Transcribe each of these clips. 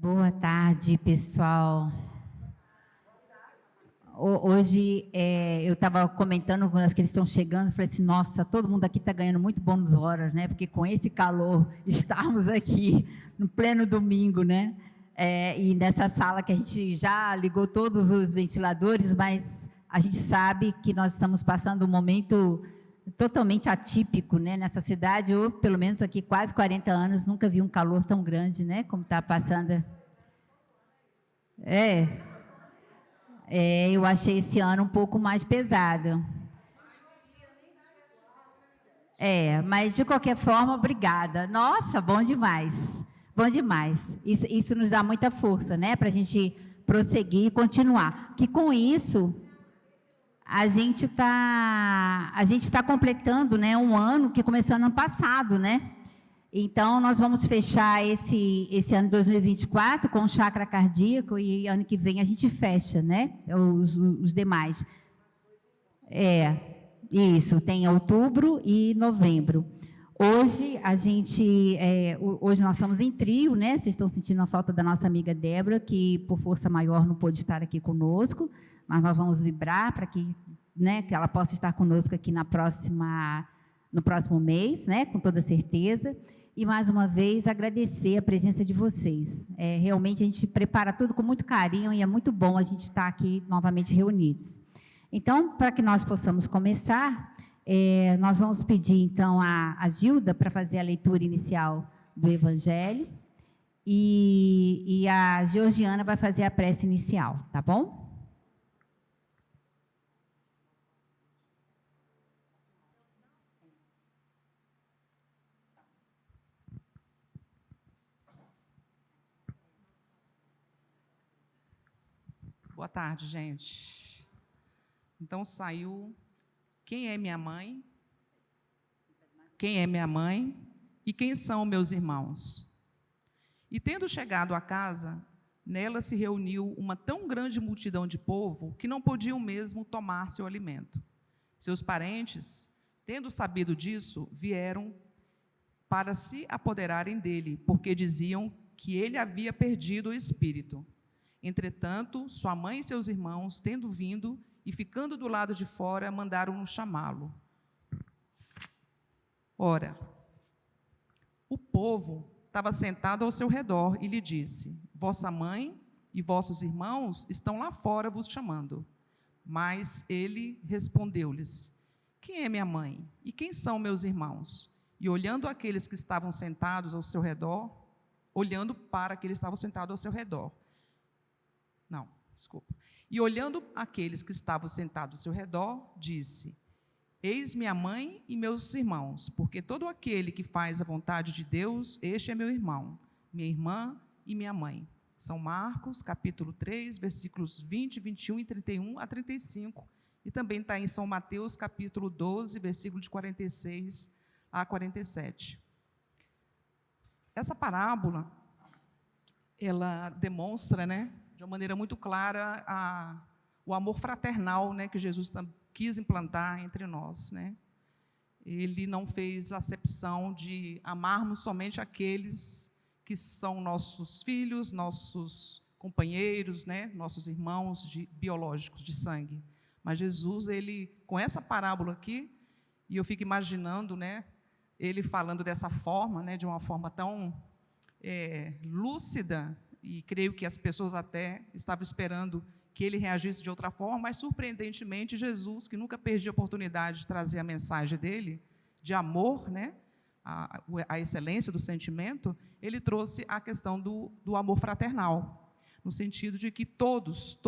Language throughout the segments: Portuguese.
Boa tarde, pessoal. Hoje eu estava comentando com as que eles estão chegando, falei assim, nossa, todo mundo aqui está ganhando muito bônus horas, né? Porque com esse calor, estarmos aqui no pleno domingo, né? E nessa sala que a gente já ligou todos os ventiladores, mas a gente sabe que nós estamos passando um momento totalmente atípico, né? Nessa cidade, ou pelo menos aqui quase 40 anos, nunca vi um calor tão grande, né? Como está passando. É. Eu achei esse ano um pouco mais pesado. Mas de qualquer forma, obrigada. Nossa, bom demais. Bom demais. Isso nos dá muita força, né? Para a gente prosseguir e continuar. Que com isso, a gente tá completando, né, um ano que começou no ano passado, né? Então, nós vamos fechar esse ano de 2024 com o chakra cardíaco e ano que vem a gente fecha, né? Os demais. Isso, tem outubro e novembro. Hoje nós estamos em trio, né? Vocês estão sentindo a falta da nossa amiga Débora, que por força maior não pôde estar aqui conosco, mas nós vamos vibrar para que, né, que ela possa estar conosco aqui no próximo mês, né? Com toda certeza. E mais uma vez agradecer a presença de vocês. Realmente a gente prepara tudo com muito carinho e é muito bom a gente estar aqui novamente reunidos. Então, para que nós possamos começar, nós vamos pedir, então, a Gilda para fazer a leitura inicial do Evangelho e a Georgiana vai fazer a prece inicial, tá bom? Boa tarde, gente. Então, saiu quem é minha mãe, quem é minha mãe e quem são meus irmãos. E tendo chegado à casa, nela se reuniu uma tão grande multidão de povo que não podiam mesmo tomar seu alimento. Seus parentes, tendo sabido disso, vieram para se apoderarem dele, porque diziam que ele havia perdido o espírito. Entretanto, sua mãe e seus irmãos, tendo vindo e ficando do lado de fora, mandaram-no chamá-lo. Ora, o povo estava sentado ao seu redor e lhe disse: vossa mãe e vossos irmãos estão lá fora vos chamando. Mas ele respondeu-lhes: quem é minha mãe e quem são meus irmãos? E olhando aqueles que estavam sentados ao seu redor, olhando para aqueles que estavam sentados ao seu redor, E olhando aqueles que estavam sentados ao seu redor, disse: eis minha mãe e meus irmãos, porque todo aquele que faz a vontade de Deus, este é meu irmão, minha irmã e minha mãe. São Marcos, capítulo 3, versículos 20, 21 e 31 a 35. E também está em São Mateus, capítulo 12, versículo de 46 a 47. Essa parábola, ela demonstra, né, de uma maneira muito clara o amor fraternal, né, que Jesus quis implantar entre nós, né? Ele não fez acepção de amarmos somente aqueles que são nossos filhos, nossos companheiros, né, nossos irmãos biológicos de sangue. Mas Jesus, ele, com essa parábola aqui, e eu fico imaginando, né, ele falando dessa forma, né, de uma forma tão lúcida, e creio que as pessoas até estavam esperando que ele reagisse de outra forma, mas, surpreendentemente, Jesus, que nunca perdia a oportunidade de trazer a mensagem dele, de amor, né, a excelência do sentimento, ele trouxe a questão do amor fraternal, no sentido de que todos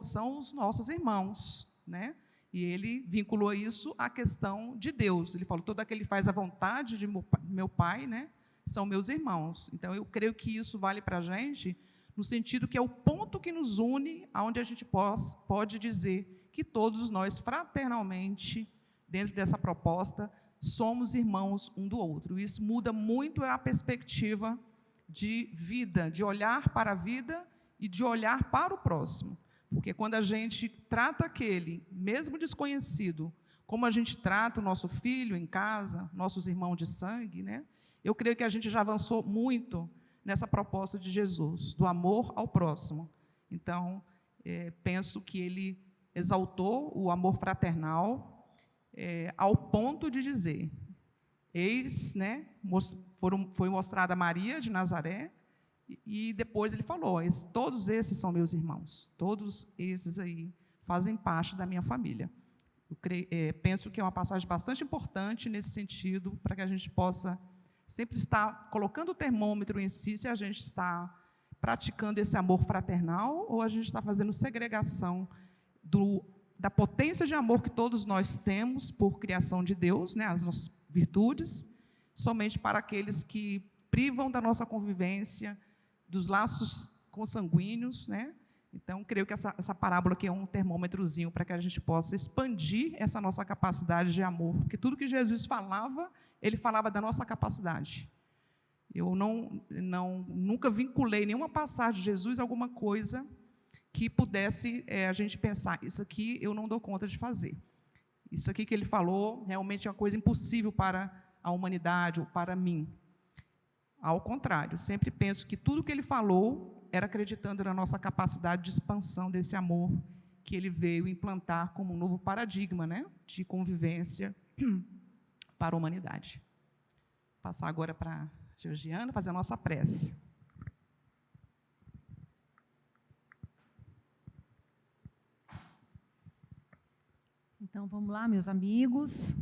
são os nossos irmãos, né? E ele vinculou isso à questão de Deus. Ele falou: todo aquele que faz a vontade de meu Pai, né, são meus irmãos. Então, eu creio que isso vale para a gente, no sentido que é o ponto que nos une, onde a gente pode dizer que todos nós, fraternalmente, dentro dessa proposta, somos irmãos um do outro. Isso muda muito a perspectiva de vida, de olhar para a vida e de olhar para o próximo. Porque quando a gente trata aquele, mesmo desconhecido, como a gente trata o nosso filho em casa, nossos irmãos de sangue, né? Eu creio que a gente já avançou muito nessa proposta de Jesus, do amor ao próximo. Então, penso que ele exaltou o amor fraternal ao ponto de dizer, eis, né, foi mostrada Maria de Nazaré, e depois ele falou, todos esses são meus irmãos, todos esses aí fazem parte da minha família. Penso que é uma passagem bastante importante nesse sentido, para que a gente possa sempre estar colocando o termômetro em si, se a gente está praticando esse amor fraternal ou a gente está fazendo segregação da potência de amor que todos nós temos por criação de Deus, né, as nossas virtudes, somente para aqueles que privam da nossa convivência, dos laços consanguíneos, né? Então, creio que essa parábola aqui é um termômetrozinho para que a gente possa expandir essa nossa capacidade de amor, porque tudo que Jesus falava, ele falava da nossa capacidade. Eu nunca vinculei nenhuma passagem de Jesus a alguma coisa que pudesse a gente pensar, isso aqui eu não dou conta de fazer. Isso aqui que ele falou realmente é uma coisa impossível para a humanidade ou para mim. Ao contrário, sempre penso que tudo que ele falou era acreditando na nossa capacidade de expansão desse amor que ele veio implantar como um novo paradigma, né, de convivência para a humanidade. Vou passar agora para a Georgiana fazer a nossa prece. Então, vamos lá, meus amigos.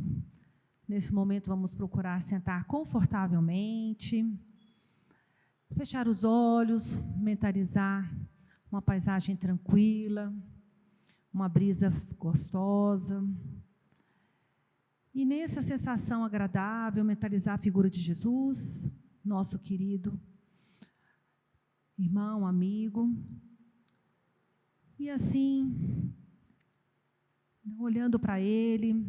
Nesse momento, vamos procurar sentar confortavelmente, fechar os olhos, mentalizar uma paisagem tranquila, uma brisa gostosa. E nessa sensação agradável, mentalizar a figura de Jesus, nosso querido irmão, amigo. E assim, olhando para ele,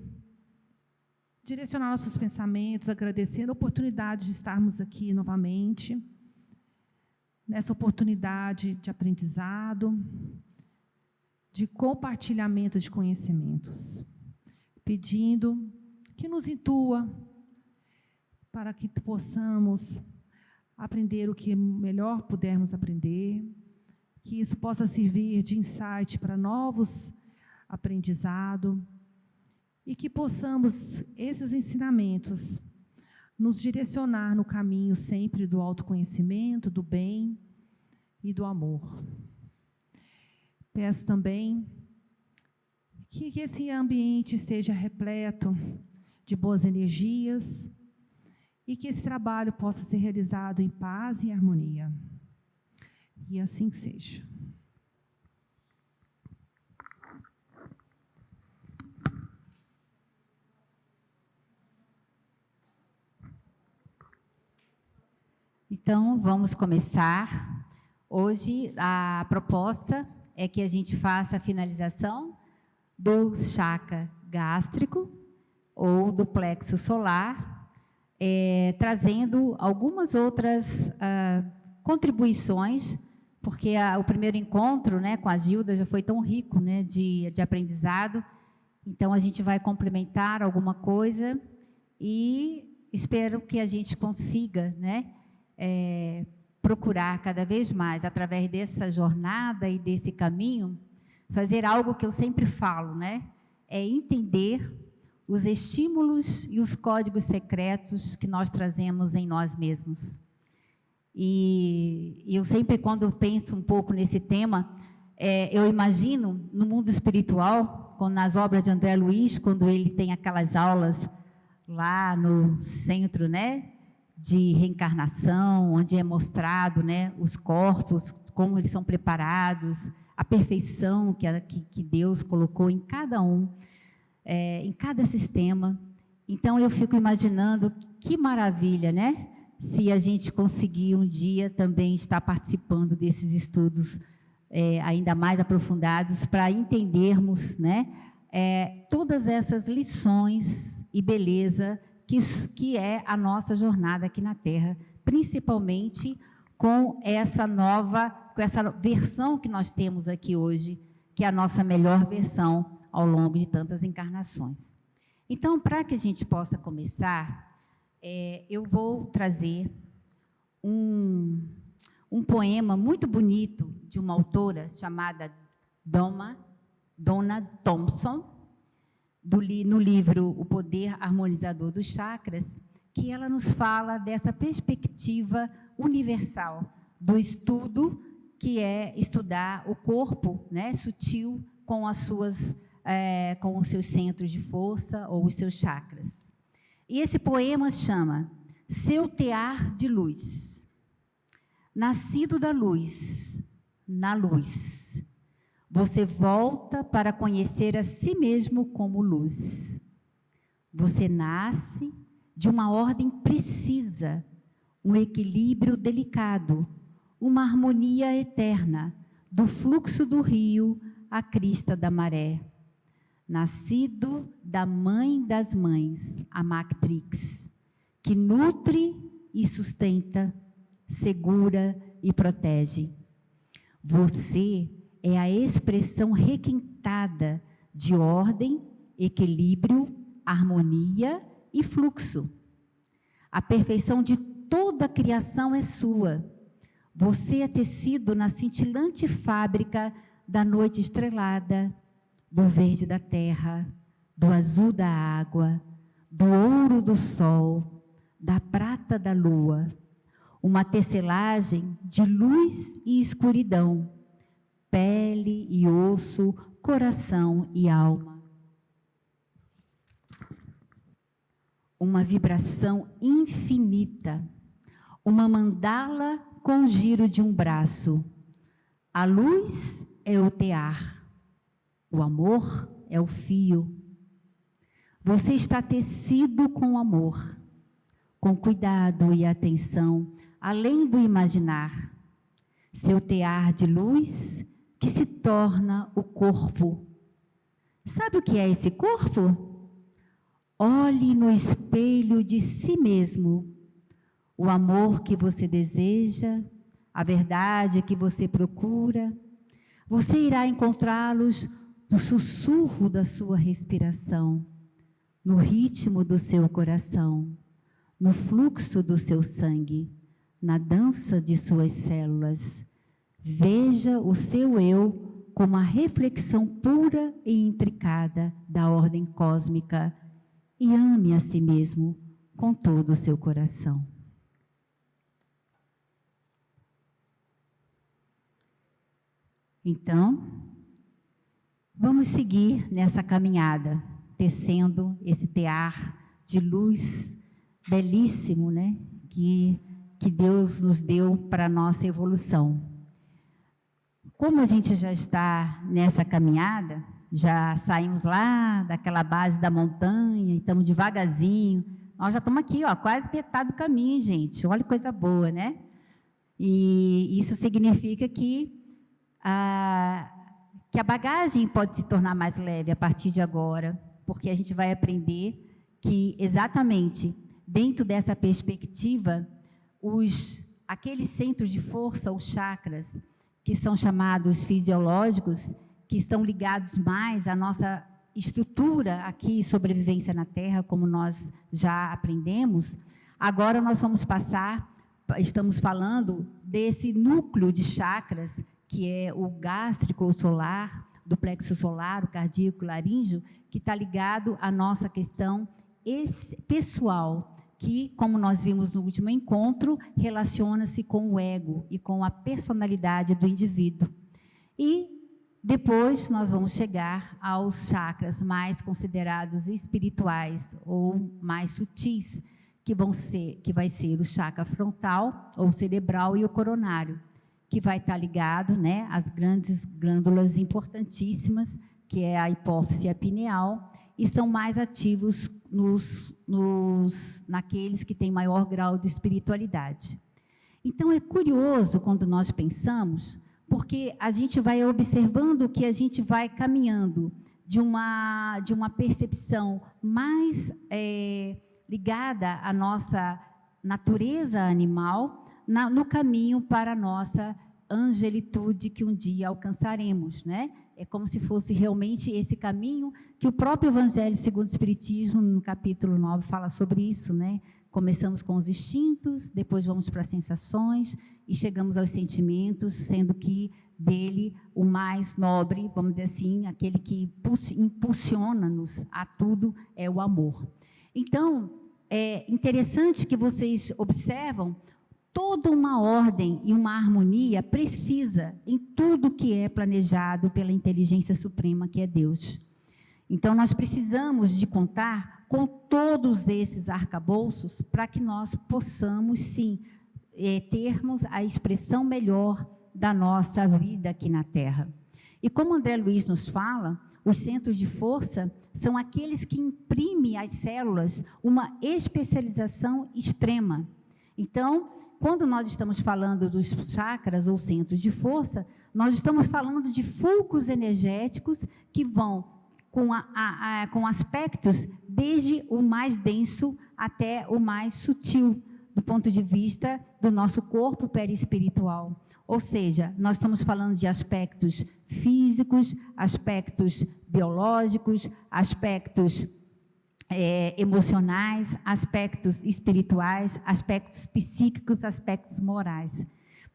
direcionar nossos pensamentos, agradecendo a oportunidade de estarmos aqui novamente, nessa oportunidade de aprendizado, de compartilhamento de conhecimentos, pedindo que nos intua para que possamos aprender o que melhor pudermos aprender, que isso possa servir de insight para novos aprendizados, e que possamos, esses ensinamentos, nos direcionar no caminho sempre do autoconhecimento, do bem e do amor. Peço também que esse ambiente esteja repleto de boas energias e que esse trabalho possa ser realizado em paz e harmonia. E assim que seja. Então, vamos começar. Hoje, a proposta é que a gente faça a finalização do chakra gástrico ou do plexo solar, trazendo algumas outras contribuições, porque o primeiro encontro, né, com a Gilda já foi tão rico, né, de aprendizado. Então, a gente vai complementar alguma coisa e espero que a gente consiga, né, procurar cada vez mais, através dessa jornada e desse caminho, fazer algo que eu sempre falo, né? É entender os estímulos e os códigos secretos que nós trazemos em nós mesmos. E eu sempre, quando penso um pouco nesse tema, eu imagino no mundo espiritual, nas obras de André Luiz, quando ele tem aquelas aulas lá no centro, né, de reencarnação, onde é mostrado, né, os corpos, como eles são preparados, a perfeição que Deus colocou em cada um, em cada sistema. Então, eu fico imaginando que maravilha, né? Se a gente conseguir um dia também estar participando desses estudos ainda mais aprofundados, para entendermos, né, todas essas lições e beleza que é a nossa jornada aqui na Terra, principalmente com essa versão que nós temos aqui hoje, que é a nossa melhor versão ao longo de tantas encarnações. Então, para que a gente possa começar, eu vou trazer um poema muito bonito de uma autora chamada Donna Thompson, no livro O Poder Harmonizador dos Chakras, que ela nos fala dessa perspectiva universal do estudo, que é estudar o corpo, né, sutil com com os seus centros de força ou os seus chakras. E esse poema chama Seu Tear de Luz. Nascido da luz, na luz, você volta para conhecer a si mesmo como luz. Você nasce de uma ordem precisa, um equilíbrio delicado, uma harmonia eterna, do fluxo do rio à crista da maré. Nascido da mãe das mães, a Matrix, que nutre e sustenta, segura e protege. Você é a expressão requintada de ordem, equilíbrio, harmonia e fluxo. A perfeição de toda a criação é sua. Você é tecido na cintilante fábrica da noite estrelada, do verde da terra, do azul da água, do ouro do sol, da prata da lua, uma tecelagem de luz e escuridão, pele e osso, coração e alma. Uma vibração infinita, uma mandala com o giro de um braço. A luz é o tear, o amor é o fio. Você está tecido com amor, com cuidado e atenção, além do imaginar. Seu tear de luz que se torna o corpo. Sabe o que é esse corpo? Olhe no espelho de si mesmo. O amor que você deseja, a verdade que você procura, você irá encontrá-los no sussurro da sua respiração, no ritmo do seu coração, no fluxo do seu sangue, na dança de suas células. Veja o seu eu como a reflexão pura e intricada da ordem cósmica e ame a si mesmo com todo o seu coração. Então, vamos seguir nessa caminhada, tecendo esse tear de luz belíssimo, né? Que Deus nos deu para a nossa evolução. Como a gente já está nessa caminhada, já saímos lá daquela base da montanha e estamos devagarzinho, nós já estamos aqui, ó, quase metade do caminho, gente. Olha que coisa boa, né? E isso significa que a bagagem pode se tornar mais leve a partir de agora, porque a gente vai aprender que, exatamente, dentro dessa perspectiva, aqueles centros de força, os chakras, que são chamados fisiológicos, que estão ligados mais à nossa estrutura aqui, sobrevivência na Terra, como nós já aprendemos, agora nós estamos falando desse núcleo de chakras, que é o gástrico, o solar, do plexo solar, o cardíaco, o laríngeo, que está ligado à nossa questão pessoal, que, como nós vimos no último encontro, relaciona-se com o ego e com a personalidade do indivíduo. E depois nós vamos chegar aos chakras mais considerados espirituais ou mais sutis, que vai ser o chakra frontal ou cerebral e o coronário, que vai estar ligado, né, às grandes glândulas importantíssimas, que é a hipófise e a pineal, e são mais ativos naqueles que têm maior grau de espiritualidade. Então, é curioso quando nós pensamos, porque a gente vai observando que a gente vai caminhando de uma percepção mais ligada à nossa natureza animal, no caminho para a nossa angelitude que um dia alcançaremos, né? É como se fosse realmente esse caminho que o próprio Evangelho segundo o Espiritismo, no capítulo 9, fala sobre isso, né? Começamos com os instintos, depois vamos para as sensações e chegamos aos sentimentos, sendo que dele o mais nobre, vamos dizer assim, aquele que impulsiona-nos a tudo é o amor. Então, é interessante que vocês observam toda uma ordem e uma harmonia precisa em tudo que é planejado pela inteligência suprema, que é Deus. Então, nós precisamos de contar com todos esses arcabouços para que nós possamos, sim, termos a expressão melhor da nossa vida aqui na Terra. E como André Luiz nos fala, os centros de força são aqueles que imprimem às células uma especialização extrema. Então, quando nós estamos falando dos chakras ou centros de força, nós estamos falando de fulcros energéticos que vão com aspectos desde o mais denso até o mais sutil, do ponto de vista do nosso corpo perispiritual. Ou seja, nós estamos falando de aspectos físicos, aspectos biológicos, aspectos emocionais, aspectos espirituais, aspectos psíquicos, aspectos morais.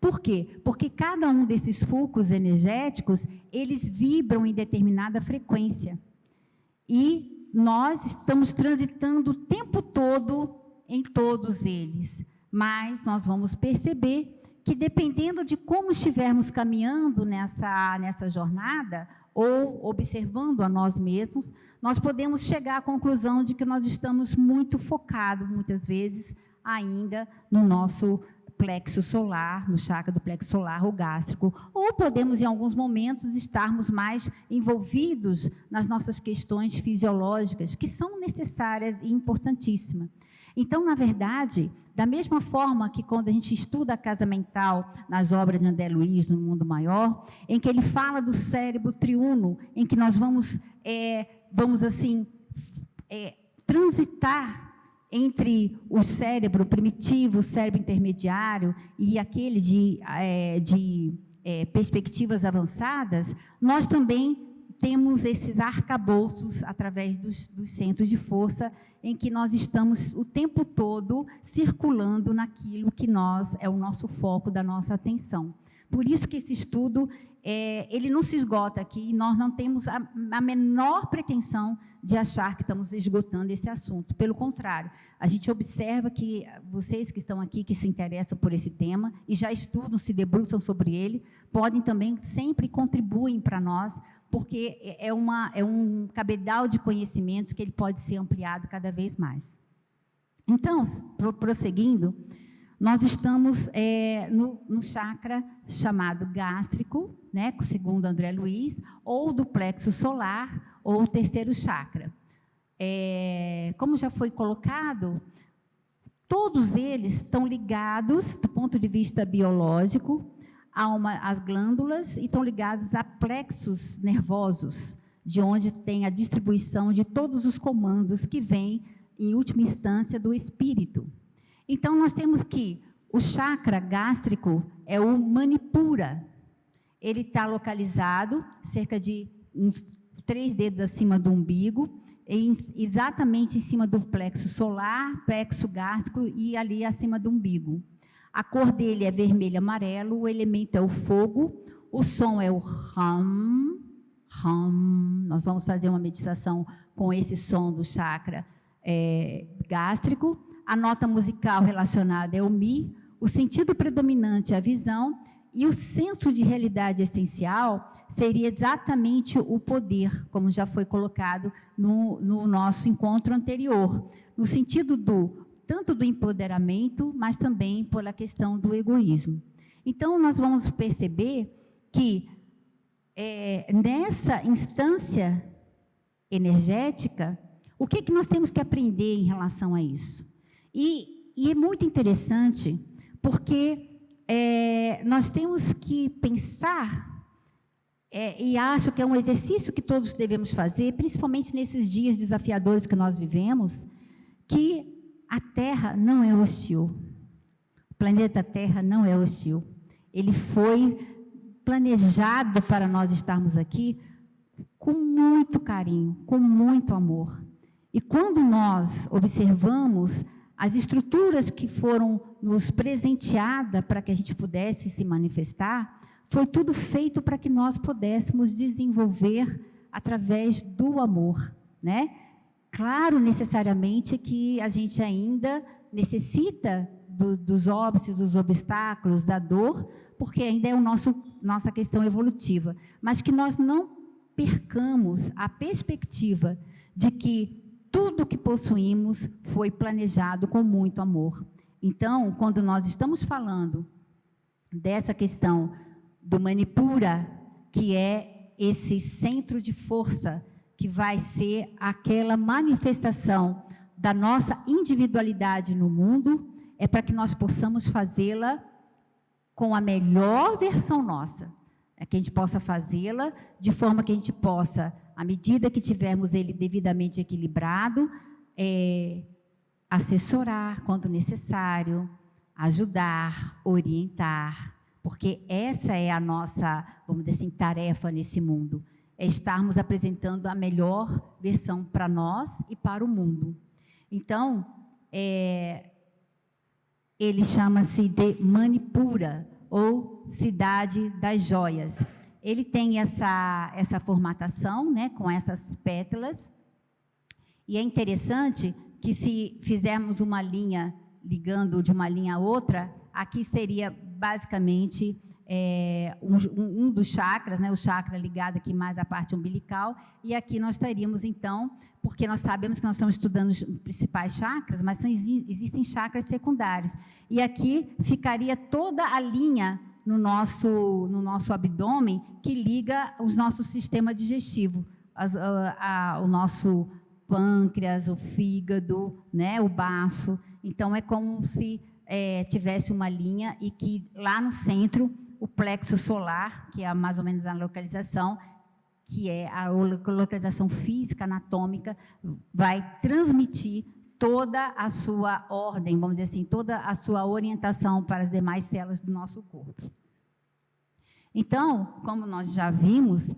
Por quê? Porque cada um desses fulcros energéticos, eles vibram em determinada frequência. E nós estamos transitando o tempo todo em todos eles. Mas nós vamos perceber que, dependendo de como estivermos caminhando nessa jornada, ou observando a nós mesmos, nós podemos chegar à conclusão de que nós estamos muito focados, muitas vezes, ainda no nosso plexo solar, no chakra do plexo solar, o gástrico, ou podemos, em alguns momentos, estarmos mais envolvidos nas nossas questões fisiológicas, que são necessárias e importantíssimas. Então, na verdade, da mesma forma que quando a gente estuda a casa mental nas obras de André Luiz, no Mundo Maior, em que ele fala do cérebro triuno, em que nós vamos transitar entre o cérebro primitivo, o cérebro intermediário e aquele de perspectivas avançadas, nós também temos esses arcabouços através dos centros de força, em que nós estamos o tempo todo circulando naquilo que é o nosso foco da nossa atenção. Por isso que esse estudo, ele não se esgota aqui, e nós não temos a menor pretensão de achar que estamos esgotando esse assunto. Pelo contrário, a gente observa que vocês que estão aqui, que se interessam por esse tema, e já estudam, se debruçam sobre ele, podem também, sempre contribuem para nós, porque é um cabedal de conhecimentos que ele pode ser ampliado cada vez mais. Então, prosseguindo, nós estamos no chakra chamado gástrico, né, segundo André Luiz, ou do plexo solar, ou o terceiro chakra. Como já foi colocado, todos eles estão ligados, do ponto de vista biológico, às glândulas e estão ligados a plexos nervosos, de onde tem a distribuição de todos os comandos que vêm, em última instância, do espírito. Então, nós temos que o chakra gástrico é o Manipura. Ele está localizado cerca de uns 3 dedos acima do umbigo, exatamente em cima do plexo solar, plexo gástrico e ali acima do umbigo. A cor dele é vermelho e amarelo, o elemento é o fogo, o som é o Ram, Ram. Nós vamos fazer uma meditação com esse som do chakra gástrico. A nota musical relacionada é o Mi, o sentido predominante é a visão, e o senso de realidade essencial seria exatamente o poder, como já foi colocado no nosso encontro anterior, no sentido tanto do empoderamento, mas também pela questão do egoísmo. Então, nós vamos perceber que, nessa instância energética, o que nós temos que aprender em relação a isso? E é muito interessante, porque nós temos que pensar, e acho que é um exercício que todos devemos fazer, principalmente nesses dias desafiadores que nós vivemos, que a Terra não é hostil. O planeta Terra não é hostil. ele foi planejado para nós estarmos aqui com muito carinho, com muito amor. E quando nós observamos as estruturas que foram nos presenteadas para que a gente pudesse se manifestar, foi tudo feito para que nós pudéssemos desenvolver através do amor, né? Claro, necessariamente que a gente ainda necessita dos óbices, dos obstáculos, da dor, porque ainda é nossa questão evolutiva, mas que nós não percamos a perspectiva de que tudo que possuímos foi planejado com muito amor. Então, quando nós estamos falando dessa questão do Manipura, que é esse centro de força, que vai ser aquela manifestação da nossa individualidade no mundo, é para que nós possamos fazê-la com a melhor versão nossa. É que a gente possa fazê-la de forma que a gente possa, à medida que tivermos ele devidamente equilibrado, assessorar quando necessário, ajudar, orientar, porque essa é a nossa, vamos dizer assim, tarefa nesse mundo, é estarmos apresentando a melhor versão para nós e para o mundo. Então, ele chama-se de Manipura, ou Cidade das Joias. Ele tem essa formatação, né, com essas pétalas, e é interessante que, se fizermos uma linha, ligando de uma linha a outra, aqui seria basicamente um dos chakras, né, o chakra ligado aqui mais à parte umbilical, e aqui nós teríamos, então, porque nós sabemos que nós estamos estudando os principais chakras, mas existem chakras secundários, e aqui ficaria toda a linha no nosso abdômen, que liga os nossos sistema digestivo, o nosso pâncreas, o fígado, né, o baço. Então, é como se tivesse uma linha e que lá no centro, o plexo solar, que é mais ou menos a localização, que é a localização física, anatômica, vai transmitir toda a sua ordem, vamos dizer assim, toda a sua orientação para as demais células do nosso corpo. Então, como nós já vimos,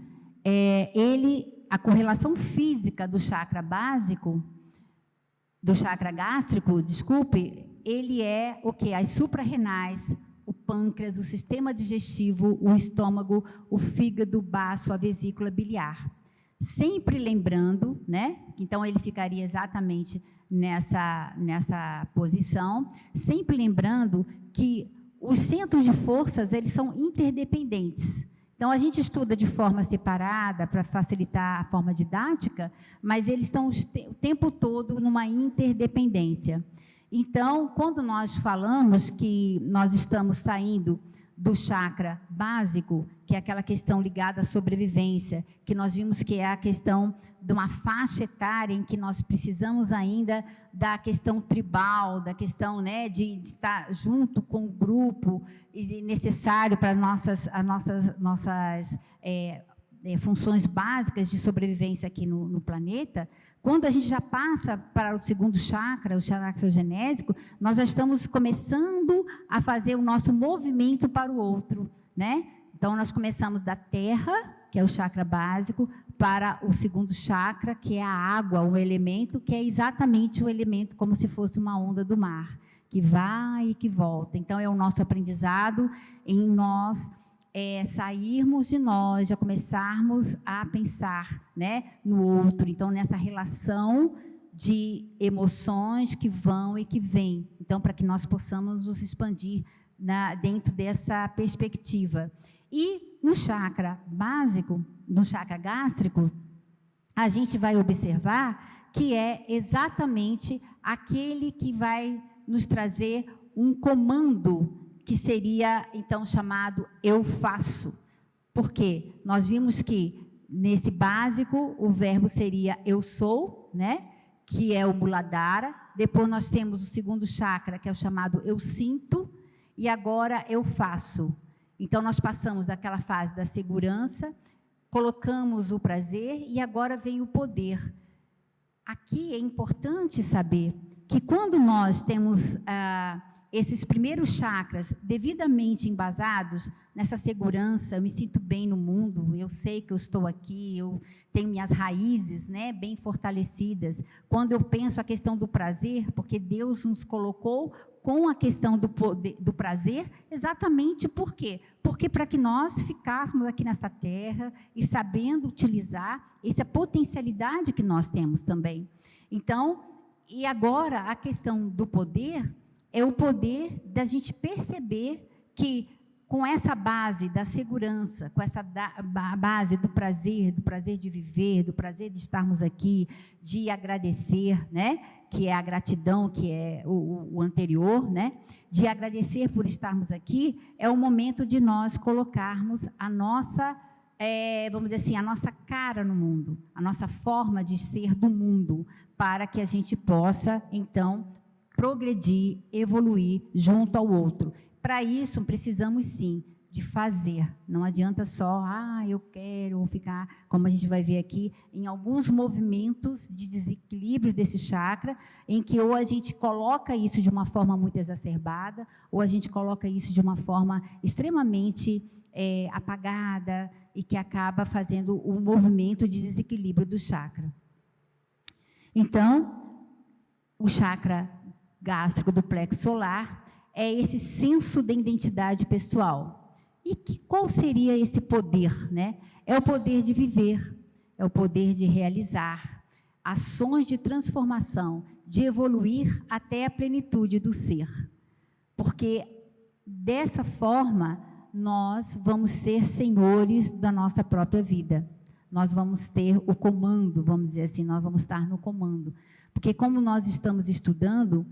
a correlação física do chakra básico, do chakra gástrico, desculpe, ele é o quê? As suprarrenais, o pâncreas, o sistema digestivo, o estômago, o fígado, o baço, a vesícula biliar. Sempre lembrando, né? Então, ele ficaria exatamente nessa posição, sempre lembrando que os centros de forças, eles são interdependentes. Então, a gente estuda de forma separada para facilitar a forma didática, mas eles estão o tempo todo numa interdependência. Então, quando nós falamos que nós estamos saindo do chakra básico, que é aquela questão ligada à sobrevivência, que nós vimos que é a questão de uma faixa etária em que nós precisamos ainda da questão tribal, da questão, né, de estar junto com o grupo, e necessário para as nossas funções básicas de sobrevivência aqui no planeta. Quando a gente já passa para o segundo chakra, o chakra genésico, nós já estamos começando a fazer o nosso movimento para o outro, né? Então, nós começamos da terra, que é o chakra básico, para o segundo chakra, que é a água, um elemento que é exatamente o elemento como se fosse uma onda do mar, que vai e que volta. Então, é o nosso aprendizado em nós sairmos de nós, já começarmos a pensar, né, no outro. Então, nessa relação de emoções que vão e que vêm. Então, para que nós possamos nos expandir dentro dessa perspectiva. E no chakra básico, no chakra gástrico, a gente vai observar que é exatamente aquele que vai nos trazer um comando, que seria, então, chamado eu faço. Por quê? Nós vimos que, nesse básico, o verbo seria eu sou, né? Que é o Muladhara. Depois nós temos o segundo chakra, que é o chamado eu sinto, e agora eu faço. Então, nós passamos daquela fase da segurança, colocamos o prazer, e agora vem o poder. Aqui é importante saber que, quando nós temos esses primeiros chakras devidamente embasados nessa segurança, eu me sinto bem no mundo, eu sei que eu estou aqui, eu tenho minhas raízes, né, bem fortalecidas. Quando eu penso a questão do prazer, porque Deus nos colocou com a questão do prazer, exatamente por quê? Porque para que nós ficássemos aqui nessa terra e sabendo utilizar essa potencialidade que nós temos também. Então, e agora a questão do poder é o poder da gente perceber que com essa base da segurança, com essa base do prazer de viver, do prazer de estarmos aqui, de agradecer, né? Que é a gratidão, que é o anterior, né? De agradecer por estarmos aqui, é o momento de nós colocarmos a nossa, vamos dizer assim, a nossa cara no mundo, a nossa forma de ser do mundo, para que a gente possa, então, progredir, evoluir junto ao outro. Para isso, precisamos sim de fazer. Não adianta só, eu quero ficar, como a gente vai ver aqui, em alguns movimentos de desequilíbrio desse chakra, em que ou a gente coloca isso de uma forma muito exacerbada, ou a gente coloca isso de uma forma extremamente apagada, e que acaba fazendo o movimento de desequilíbrio do chakra. Então, o chakra gástrico do plexo solar é esse senso de identidade pessoal. E qual seria esse poder, né? É o poder de viver, é o poder de realizar ações de transformação, de evoluir até a plenitude do ser. Porque dessa forma nós vamos ser senhores da nossa própria vida. Nós vamos ter o comando, vamos dizer assim, nós vamos estar no comando. Porque como nós estamos estudando,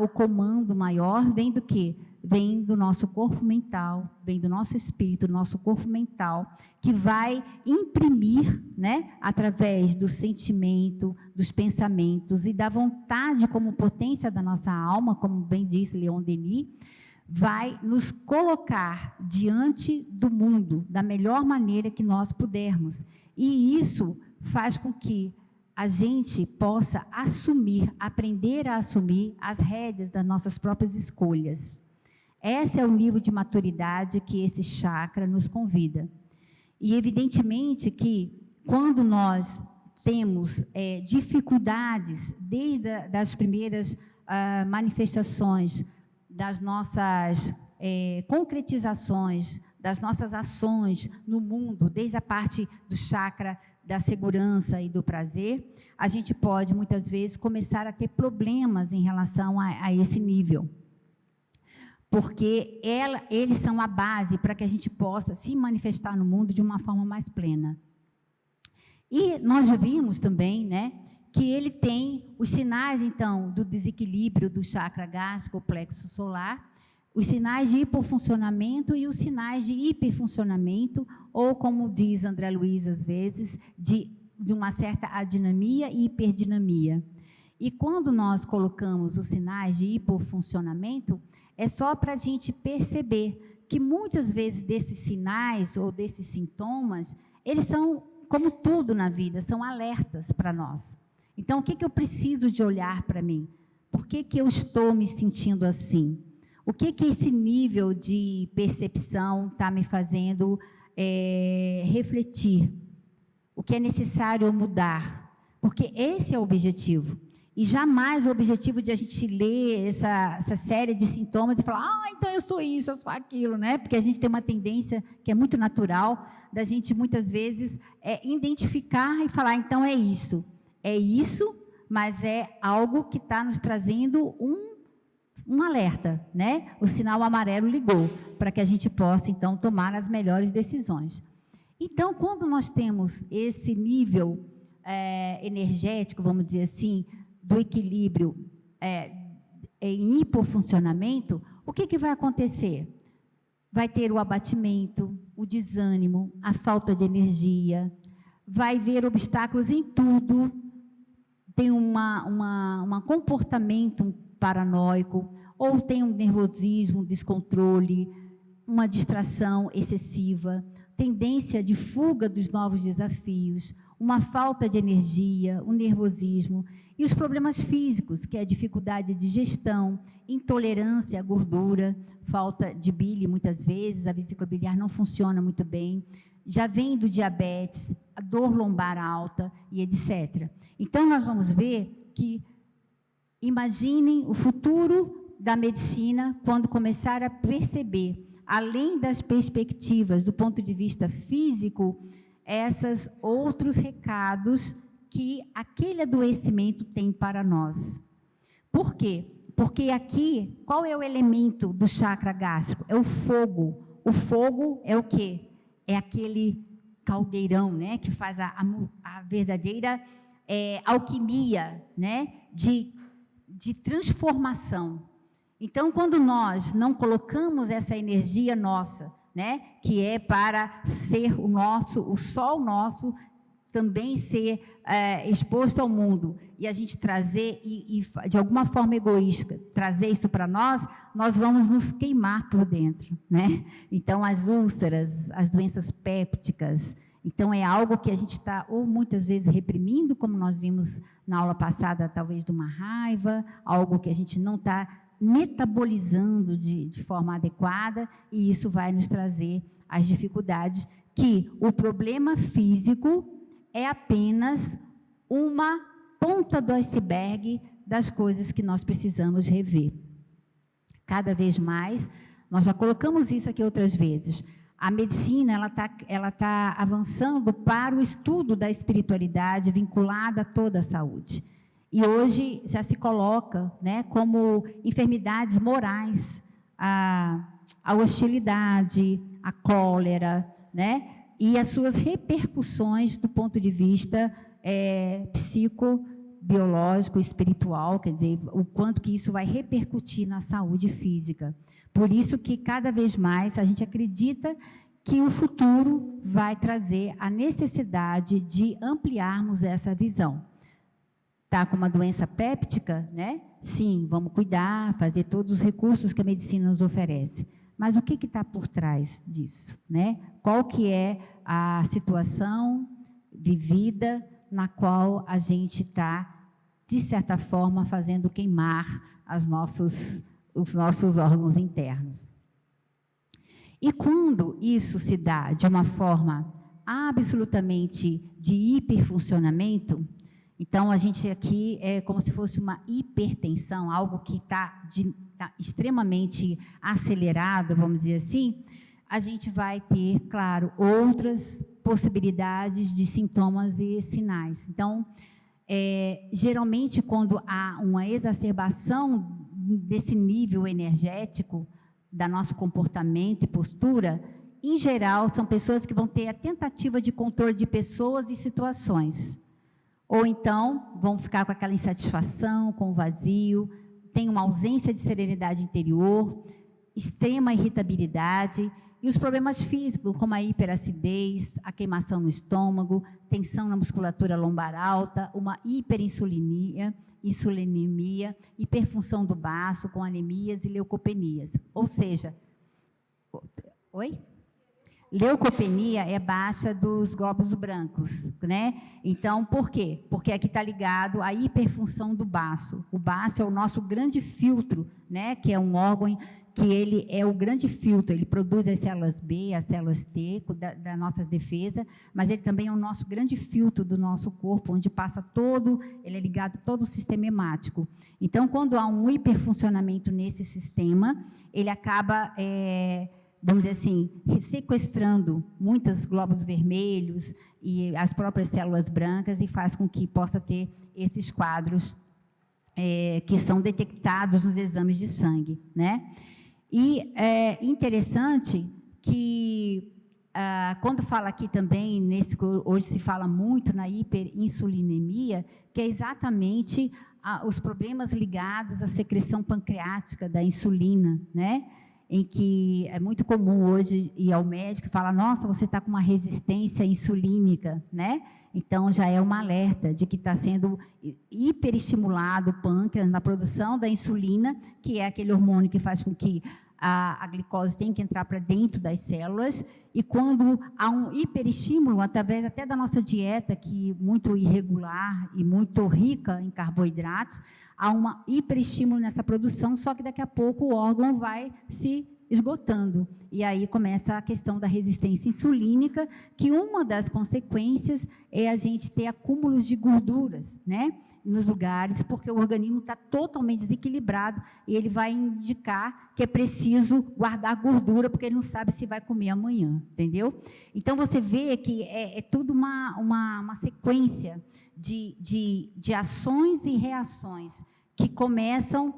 o comando maior vem do quê? Vem do nosso corpo mental, vem do nosso espírito, do nosso corpo mental, que vai imprimir, né, através do sentimento, dos pensamentos e da vontade como potência da nossa alma, como bem disse Leon Denis, vai nos colocar diante do mundo da melhor maneira que nós pudermos. E isso faz com que a gente possa aprender a assumir as rédeas das nossas próprias escolhas. Esse é o nível de maturidade que esse chakra nos convida. E, evidentemente, que quando nós temos dificuldades, desde as primeiras manifestações das nossas concretizações, das nossas ações no mundo, desde a parte do chakra da segurança e do prazer, a gente pode, muitas vezes, começar a ter problemas em relação a esse nível. Porque eles são a base para que a gente possa se manifestar no mundo de uma forma mais plena. E nós já vimos também, né, que ele tem os sinais, então, do desequilíbrio do chakra gástrico, plexo solar, os sinais de hipofuncionamento e os sinais de hiperfuncionamento, ou, como diz André Luiz, às vezes, de uma certa adinamia e hiperdinamia. E quando nós colocamos os sinais de hipofuncionamento, é só para a gente perceber que muitas vezes desses sinais ou desses sintomas, eles são, como tudo na vida, são alertas para nós. Então, o que eu preciso de olhar para mim? Por que eu estou me sentindo assim? O que esse nível de percepção está me fazendo refletir? O que é necessário mudar? Porque esse é o objetivo. E jamais o objetivo de a gente ler essa série de sintomas e falar, então eu sou isso, eu sou aquilo, né? Porque a gente tem uma tendência que é muito natural, da gente muitas vezes identificar e falar, então é isso, mas é algo que está nos trazendo um alerta, né? O sinal amarelo ligou, para que a gente possa, então, tomar as melhores decisões. Então, quando nós temos esse nível energético, vamos dizer assim, do equilíbrio em hipofuncionamento, o que vai acontecer? Vai ter o abatimento, o desânimo, a falta de energia, vai ver obstáculos em tudo, tem um comportamento paranoico, ou tem um nervosismo, um descontrole, uma distração excessiva. tendência de fuga dos novos desafios, uma falta de energia, um nervosismo, e os problemas físicos, que é a dificuldade de digestão, intolerância à gordura, falta de bile, muitas vezes, a vesícula biliar não funciona muito bem, já vem do diabetes, a dor lombar alta e etc. Então, nós vamos ver que, imaginem o futuro da medicina quando começar a perceber, além das perspectivas do ponto de vista físico, esses outros recados que aquele adoecimento tem para nós. Por quê? Porque aqui, qual é o elemento do chakra gástrico? É o fogo. O fogo é o quê? É aquele caldeirão, né, que faz a verdadeira alquimia, né, de transformação. Então, quando nós não colocamos essa energia nossa, né, que é para ser o sol nosso, também ser exposto ao mundo, e a gente trazer, e de alguma forma egoísta, trazer isso para nós vamos nos queimar por dentro, né? Então, as úlceras, as doenças pépticas, então é algo que a gente está, ou muitas vezes reprimindo, como nós vimos na aula passada, talvez de uma raiva, algo que a gente não está metabolizando de forma adequada, e isso vai nos trazer as dificuldades, que o problema físico é apenas uma ponta do iceberg das coisas que nós precisamos rever. Cada vez mais, nós já colocamos isso aqui outras vezes, a medicina ela tá avançando para o estudo da espiritualidade vinculada a toda a saúde. E hoje já se coloca, né, como enfermidades morais, a hostilidade, a cólera, né, e as suas repercussões do ponto de vista psicobiológico, espiritual, quer dizer, o quanto que isso vai repercutir na saúde física. Por isso que cada vez mais a gente acredita que o futuro vai trazer a necessidade de ampliarmos essa visão. Está com uma doença péptica, né? Sim, vamos cuidar, fazer todos os recursos que a medicina nos oferece. Mas o que está por trás disso, né? Qual que é a situação vivida na qual a gente está, de certa forma, fazendo queimar os nossos órgãos internos? E quando isso se dá de uma forma absolutamente de hiperfuncionamento, então, a gente aqui é como se fosse uma hipertensão, algo que está extremamente acelerado, vamos dizer assim, a gente vai ter, claro, outras possibilidades de sintomas e sinais. Então, geralmente, quando há uma exacerbação desse nível energético, da nosso comportamento e postura, em geral, são pessoas que vão ter a tentativa de controle de pessoas e situações. Ou então, vão ficar com aquela insatisfação, com o vazio, tem uma ausência de serenidade interior, extrema irritabilidade, e os problemas físicos, como a hiperacidez, a queimação no estômago, tensão na musculatura lombar alta, uma hiperinsulinemia, hiperfunção do baço, com anemias e leucopenias. Ou seja, leucopenia é baixa dos glóbulos brancos, né? Então, por quê? Porque aqui está ligado à hiperfunção do baço. O baço é o nosso grande filtro, né? Que é um órgão que ele é o grande filtro, ele produz as células B, as células T, da nossa defesa, mas ele também é o nosso grande filtro do nosso corpo, onde passa ele é ligado a todo o sistema hemático. Então, quando há um hiperfuncionamento nesse sistema, ele acaba, vamos dizer assim, sequestrando muitos glóbulos vermelhos e as próprias células brancas, e faz com que possa ter esses quadros que são detectados nos exames de sangue, né? E é interessante que, quando fala aqui também, hoje se fala muito na hiperinsulinemia, que é exatamente os problemas ligados à secreção pancreática da insulina, né? Em que é muito comum hoje ir ao médico e falar, nossa, você está com uma resistência insulínica, né? Então, já é um alerta de que está sendo hiperestimulado o pâncreas na produção da insulina, que é aquele hormônio que faz com que a glicose tem que entrar para dentro das células, e quando há um hiperestímulo, através até da nossa dieta, que é muito irregular e muito rica em carboidratos, há um hiperestímulo nessa produção, só que daqui a pouco o órgão vai se esgotando. E aí começa a questão da resistência insulínica, que uma das consequências é a gente ter acúmulos de gorduras, né, nos lugares, porque o organismo está totalmente desequilibrado e ele vai indicar que é preciso guardar gordura, porque ele não sabe se vai comer amanhã, entendeu? Então, você vê que é tudo uma sequência de ações e reações que começam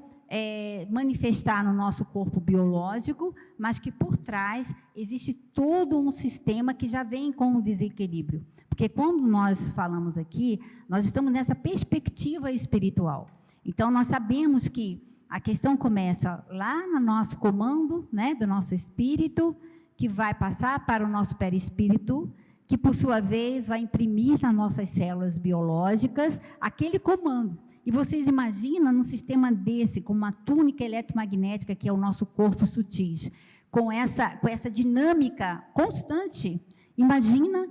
manifestar no nosso corpo biológico, mas que por trás existe todo um sistema que já vem com um desequilíbrio. Porque quando nós falamos aqui, nós estamos nessa perspectiva espiritual. Então, nós sabemos que a questão começa lá no nosso comando, né, do nosso espírito, que vai passar para o nosso perispírito, que por sua vez vai imprimir nas nossas células biológicas aquele comando. E vocês imaginam num sistema desse, com uma túnica eletromagnética, que é o nosso corpo sutis, com essa dinâmica constante, imagina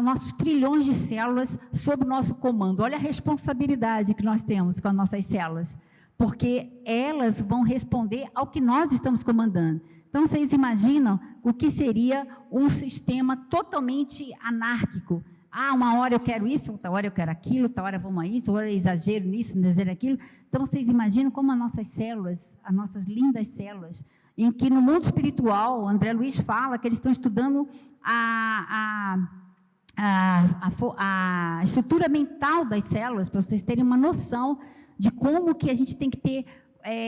nossos trilhões de células sob o nosso comando. Olha a responsabilidade que nós temos com as nossas células, porque elas vão responder ao que nós estamos comandando. Então, vocês imaginam o que seria um sistema totalmente anárquico. Uma hora eu quero isso, outra hora eu quero aquilo, outra hora vamos a isso, outra hora eu exagero nisso, exagero aquilo. Então, vocês imaginam como as nossas células, as nossas lindas células, em que no mundo espiritual, o André Luiz fala que eles estão estudando a estrutura mental das células, para vocês terem uma noção de como que a gente tem que ter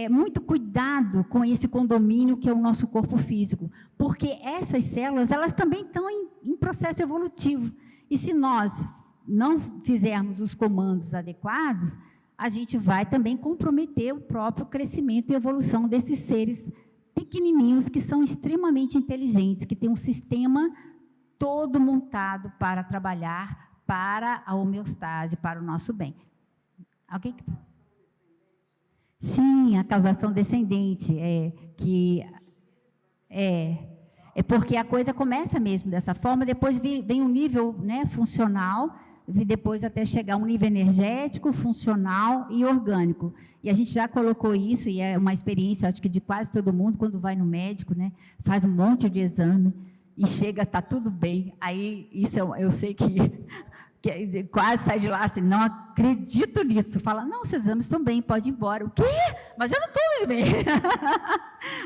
muito cuidado com esse condomínio que é o nosso corpo físico, porque essas células, elas também estão em processo evolutivo. E se nós não fizermos os comandos adequados, a gente vai também comprometer o próprio crescimento e evolução desses seres pequenininhos que são extremamente inteligentes, que têm um sistema todo montado para trabalhar para a homeostase, para o nosso bem. Alguém que... Sim, a causação descendente, é porque a coisa começa mesmo dessa forma, depois vem um nível, né, funcional, e depois até chegar a um nível energético, funcional e orgânico. E a gente já colocou isso, e é uma experiência, acho que de quase todo mundo, quando vai no médico, né, faz um monte de exame, e chega, está tudo bem. Aí, isso eu sei que quase sai de lá assim, não acredito nisso. Fala, não, seus exames estão bem, pode ir embora. O quê? Mas eu não estou bem.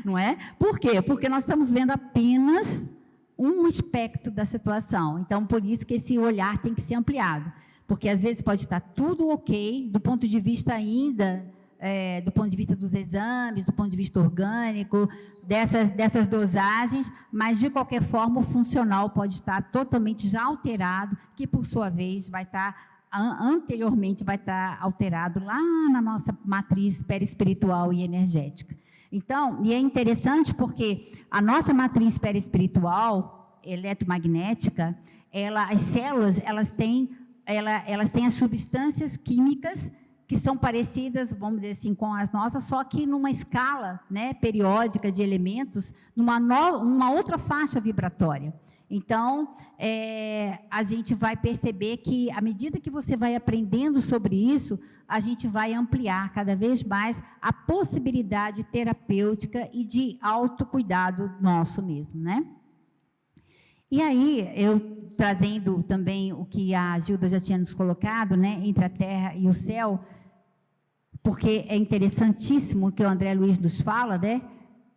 Não é? Por quê? Porque nós estamos vendo apenas um aspecto da situação. Então, por isso que esse olhar tem que ser ampliado. Porque, às vezes, pode estar tudo ok, do ponto de vista ainda, do ponto de vista dos exames, do ponto de vista orgânico, dessas dosagens, mas, de qualquer forma, o funcional pode estar totalmente já alterado, que, por sua vez, vai estar, anteriormente, vai estar alterado lá na nossa matriz perispiritual e energética. Então, e é interessante porque a nossa matriz perispiritual, eletromagnética, as células, elas têm as substâncias químicas que são parecidas, vamos dizer assim, com as nossas, só que numa escala, né, periódica de elementos, numa outra faixa vibratória. Então, a gente vai perceber que, à medida que você vai aprendendo sobre isso, a gente vai ampliar cada vez mais a possibilidade terapêutica e de autocuidado nosso mesmo, né? E aí, eu trazendo também o que a Gilda já tinha nos colocado, né, entre a terra e o céu, porque é interessantíssimo o que o André Luiz nos fala, né?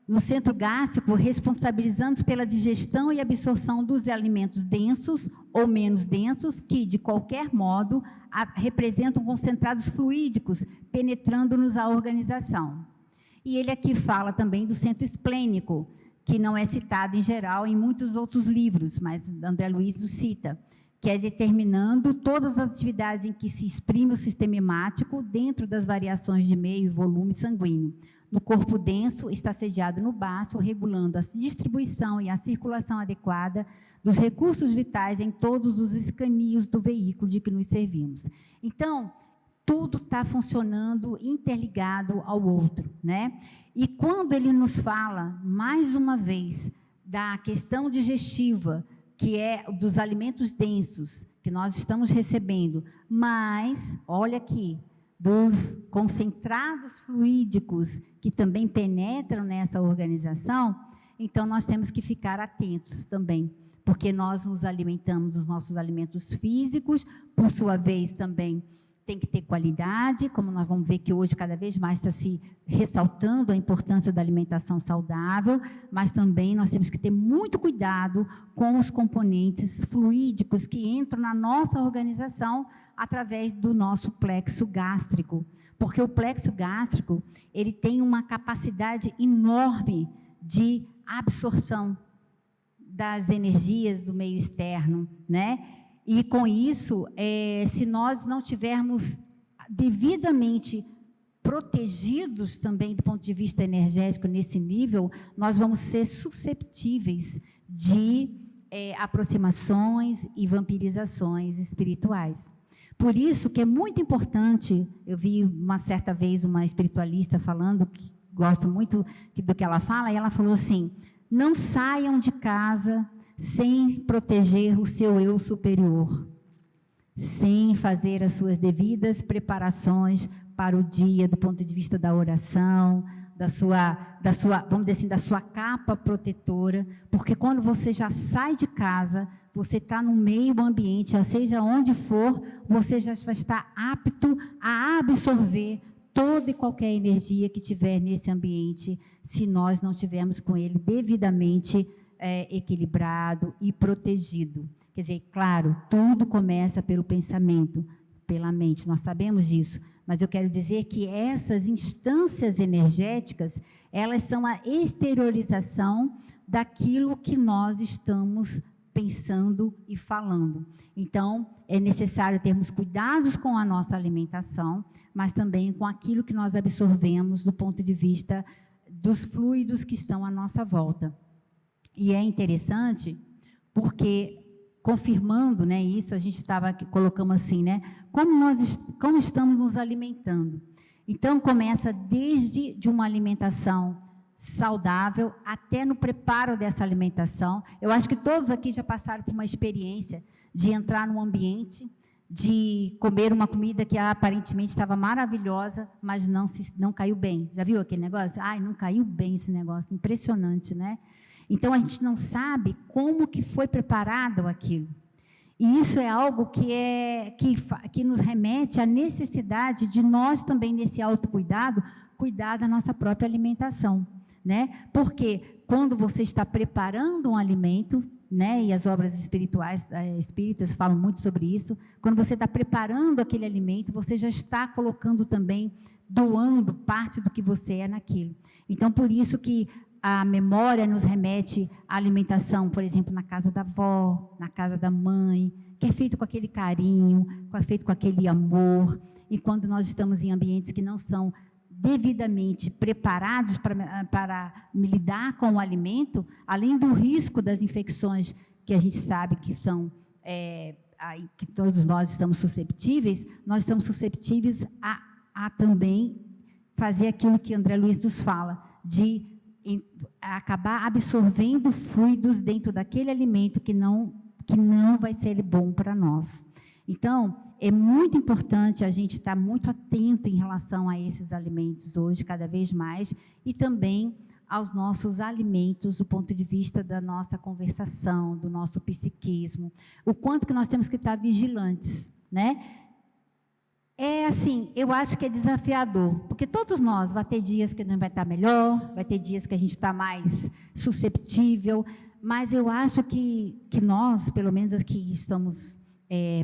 No centro gástrico, responsabilizando pela digestão e absorção dos alimentos densos ou menos densos, que, de qualquer modo, representam concentrados fluídicos, penetrando-nos a organização. E ele aqui fala também do centro esplênico, que não é citado em geral em muitos outros livros, mas André Luiz o cita, que é determinando todas as atividades em que se exprime o sistema hemático dentro das variações de meio e volume sanguíneo. No corpo denso, está sediado no baço, regulando a distribuição e a circulação adequada dos recursos vitais em todos os escanios do veículo de que nos servimos. Então, tudo está funcionando interligado ao outro, né? E quando ele nos fala, mais uma vez, da questão digestiva, que é dos alimentos densos que nós estamos recebendo, mas, olha aqui, dos concentrados fluídicos que também penetram nessa organização, então nós temos que ficar atentos também, porque nós nos alimentamos dos nossos alimentos físicos, por sua vez também tem que ter qualidade, como nós vamos ver que hoje cada vez mais está se ressaltando a importância da alimentação saudável, mas também nós temos que ter muito cuidado com os componentes fluídicos que entram na nossa organização através do nosso plexo gástrico, porque o plexo gástrico, ele tem uma capacidade enorme de absorção das energias do meio externo, né? E com isso, se nós não tivermos devidamente protegidos também do ponto de vista energético nesse nível, nós vamos ser susceptíveis de aproximações e vampirizações espirituais. Por isso que é muito importante, eu vi uma certa vez uma espiritualista falando, que gosto muito do que ela fala, e ela falou assim, não saiam de casa sem proteger o seu eu superior, sem fazer as suas devidas preparações para o dia, do ponto de vista da oração, da sua, vamos dizer assim, da sua capa protetora, porque quando você já sai de casa, você está no meio ambiente, seja onde for, você já vai estar apto a absorver toda e qualquer energia que tiver nesse ambiente, se nós não tivermos com ele devidamente equilibrado e protegido. Quer dizer, claro, tudo começa pelo pensamento, pela mente, nós sabemos disso, mas eu quero dizer que essas instâncias energéticas, elas são a exteriorização daquilo que nós estamos pensando e falando. Então, é necessário termos cuidados com a nossa alimentação, mas também com aquilo que nós absorvemos do ponto de vista dos fluidos que estão à nossa volta. E é interessante, porque, confirmando, né, isso, a gente estava colocando assim, né, como estamos nos alimentando. Então, começa desde uma alimentação saudável, até no preparo dessa alimentação. Eu acho que todos aqui já passaram por uma experiência de entrar num ambiente, de comer uma comida que aparentemente estava maravilhosa, mas não caiu bem. Já viu aquele negócio? Ai, não caiu bem esse negócio, impressionante, né? Então, a gente não sabe como que foi preparado aquilo. E isso é algo que nos remete à necessidade de nós também, nesse autocuidado, cuidar da nossa própria alimentação, né? Porque quando você está preparando um alimento, né, e as obras espirituais, espíritas falam muito sobre isso, quando você está preparando aquele alimento, você já está colocando também, doando parte do que você é naquilo. Então, por isso que a memória nos remete à alimentação, por exemplo, na casa da avó, na casa da mãe, que é feito com aquele carinho, que é feito com aquele amor, e quando nós estamos em ambientes que não são devidamente preparados para lidar com o alimento, além do risco das infecções que a gente sabe que são, que todos nós estamos susceptíveis, nós estamos susceptíveis a também fazer aquilo que André Luiz nos fala, de acabar absorvendo fluidos dentro daquele alimento que não vai ser bom para nós. Então, é muito importante a gente estar muito atento em relação a esses alimentos hoje, cada vez mais, e também aos nossos alimentos do ponto de vista da nossa conversação, do nosso psiquismo, o quanto que nós temos que estar vigilantes, né? É assim, eu acho que é desafiador, porque todos nós, vai ter dias que não vai estar melhor, vai ter dias que a gente está mais susceptível, mas eu acho que nós, pelo menos aqui estamos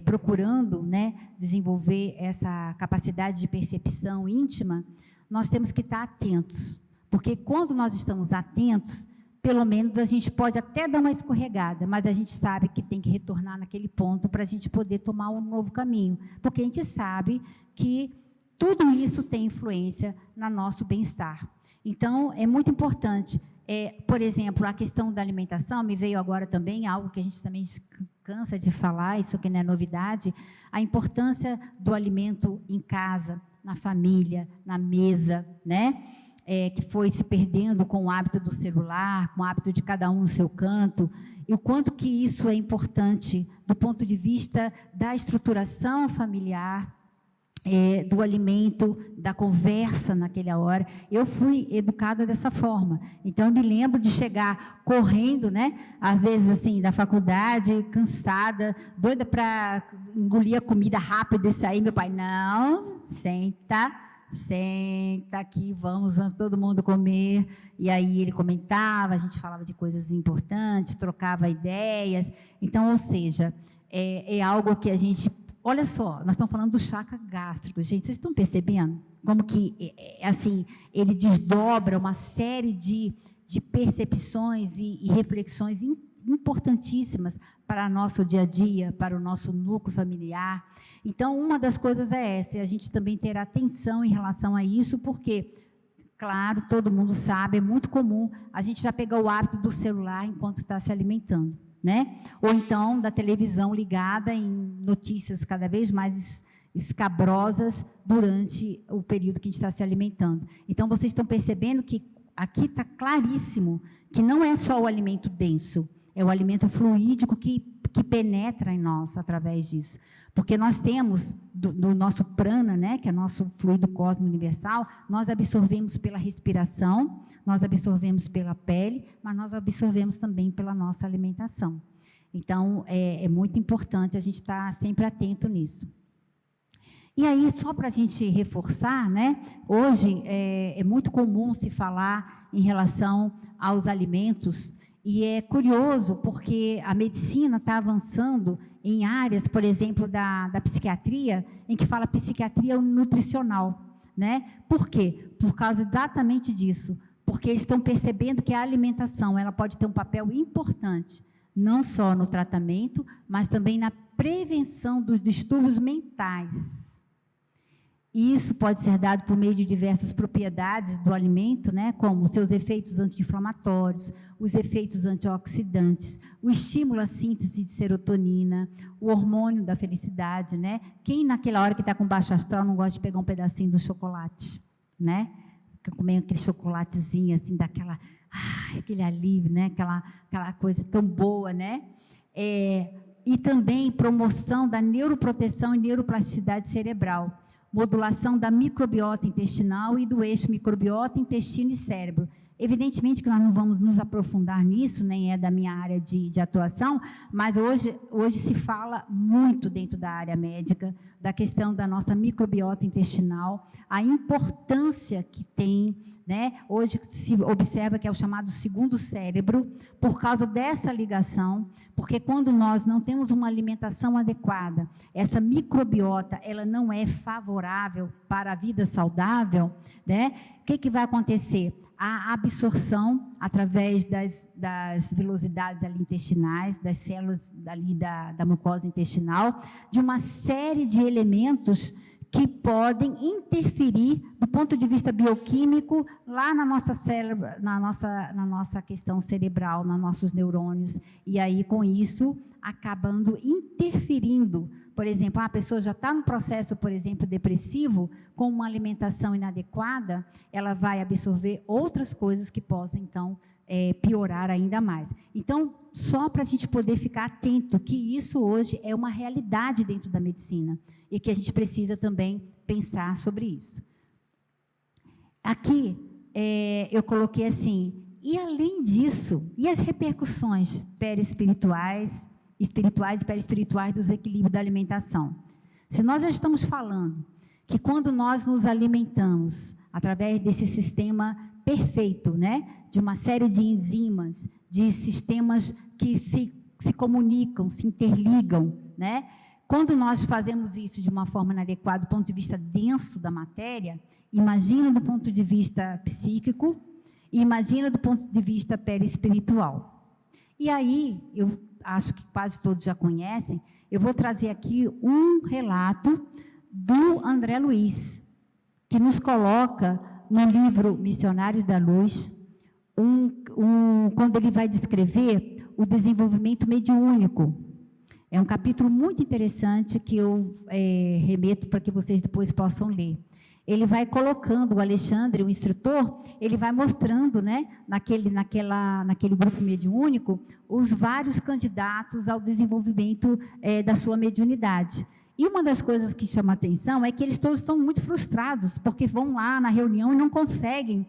procurando, né, desenvolver essa capacidade de percepção íntima, nós temos que estar atentos, porque quando nós estamos atentos, pelo menos a gente pode até dar uma escorregada, mas a gente sabe que tem que retornar naquele ponto para a gente poder tomar um novo caminho, porque a gente sabe que tudo isso tem influência no nosso bem-estar. Então, é muito importante, por exemplo, a questão da alimentação, me veio agora também algo que a gente também cansa de falar, isso que não é novidade, a importância do alimento em casa, na família, na mesa, né? Que foi se perdendo com o hábito do celular, com o hábito de cada um no seu canto, e o quanto que isso é importante do ponto de vista da estruturação familiar, do alimento, da conversa naquela hora. Eu fui educada dessa forma. Então, eu me lembro de chegar correndo, né? Às vezes, assim, da faculdade, cansada, doida para engolir a comida rápido e sair. Meu pai, não, senta aqui, vamos todo mundo comer. E aí ele comentava, a gente falava de coisas importantes, trocava ideias. Então, ou seja, é algo que a gente... Olha só, nós estamos falando do chakra gástrico, gente, vocês estão percebendo como que, assim, ele desdobra uma série de percepções e reflexões importantíssimas para o nosso dia a dia, para o nosso núcleo familiar. Então, uma das coisas é essa, a gente também ter atenção em relação a isso, porque, claro, todo mundo sabe, é muito comum a gente já pegar o hábito do celular enquanto está se alimentando, né? Ou então da televisão ligada em notícias cada vez mais escabrosas durante o período que a gente está se alimentando. Então, vocês estão percebendo que aqui está claríssimo que não é só o alimento denso, é o alimento fluídico que penetra em nós através disso. Porque nós temos, no nosso prana, né, que é nosso fluido cósmico universal, nós absorvemos pela respiração, nós absorvemos pela pele, mas nós absorvemos também pela nossa alimentação. Então, é muito importante a gente estar sempre atento nisso. E aí, só para a gente reforçar, né, hoje é muito comum se falar em relação aos alimentos, e é curioso porque a medicina está avançando em áreas, por exemplo, da psiquiatria, em que fala psiquiatria nutricional, né? Por quê? Por causa exatamente disso, porque eles estão percebendo que a alimentação ela pode ter um papel importante, não só no tratamento, mas também na prevenção dos distúrbios mentais. E isso pode ser dado por meio de diversas propriedades do alimento, né, como seus efeitos anti-inflamatórios, os efeitos antioxidantes, o estímulo à síntese de serotonina, o hormônio da felicidade, né? Quem naquela hora que está com baixo astral não gosta de pegar um pedacinho do chocolate, né? Comer aquele chocolatezinho assim, daquela, aquele alívio, né? Aquela coisa tão boa, né? E também promoção da neuroproteção e neuroplasticidade cerebral, modulação da microbiota intestinal e do eixo microbiota, intestino e cérebro. Evidentemente que nós não vamos nos aprofundar nisso, nem é da minha área de atuação, mas hoje se fala muito dentro da área médica, da questão da nossa microbiota intestinal, a importância que tem, né? Hoje se observa que é o chamado segundo cérebro, por causa dessa ligação, porque quando nós não temos uma alimentação adequada, essa microbiota, ela não é favorável para a vida saudável, né? O que vai acontecer? A absorção, através das velocidades ali intestinais, das células ali da mucosa intestinal, de uma série de elementos que podem interferir do ponto de vista bioquímico lá na nossa célula, na nossa questão cerebral, nos nossos neurônios, e aí com isso acabando interferindo. Por exemplo, a pessoa já está num processo, por exemplo, depressivo, com uma alimentação inadequada, ela vai absorver outras coisas que possam, então, piorar ainda mais. Então, só para a gente poder ficar atento que isso hoje é uma realidade dentro da medicina e que a gente precisa também pensar sobre isso. Aqui, eu coloquei assim, e além disso, e as repercussões perispirituais, espirituais e perispirituais do desequilíbrio da alimentação? Se nós já estamos falando que quando nós nos alimentamos através desse sistema perfeito, né, de uma série de enzimas, de sistemas que se comunicam, se interligam, né? Quando nós fazemos isso de uma forma inadequada do ponto de vista denso da matéria, imagina do ponto de vista psíquico e imagina do ponto de vista perispiritual. E aí, eu acho que quase todos já conhecem, eu vou trazer aqui um relato do André Luiz, que nos coloca no livro Missionários da Luz, quando ele vai descrever o desenvolvimento mediúnico. É um capítulo muito interessante que eu remeto para que vocês depois possam ler. Ele vai colocando, o Alexandre, o instrutor, ele vai mostrando, né, naquele grupo mediúnico, os vários candidatos ao desenvolvimento da sua mediunidade. E uma das coisas que chama a atenção é que eles todos estão muito frustrados, porque vão lá na reunião e não conseguem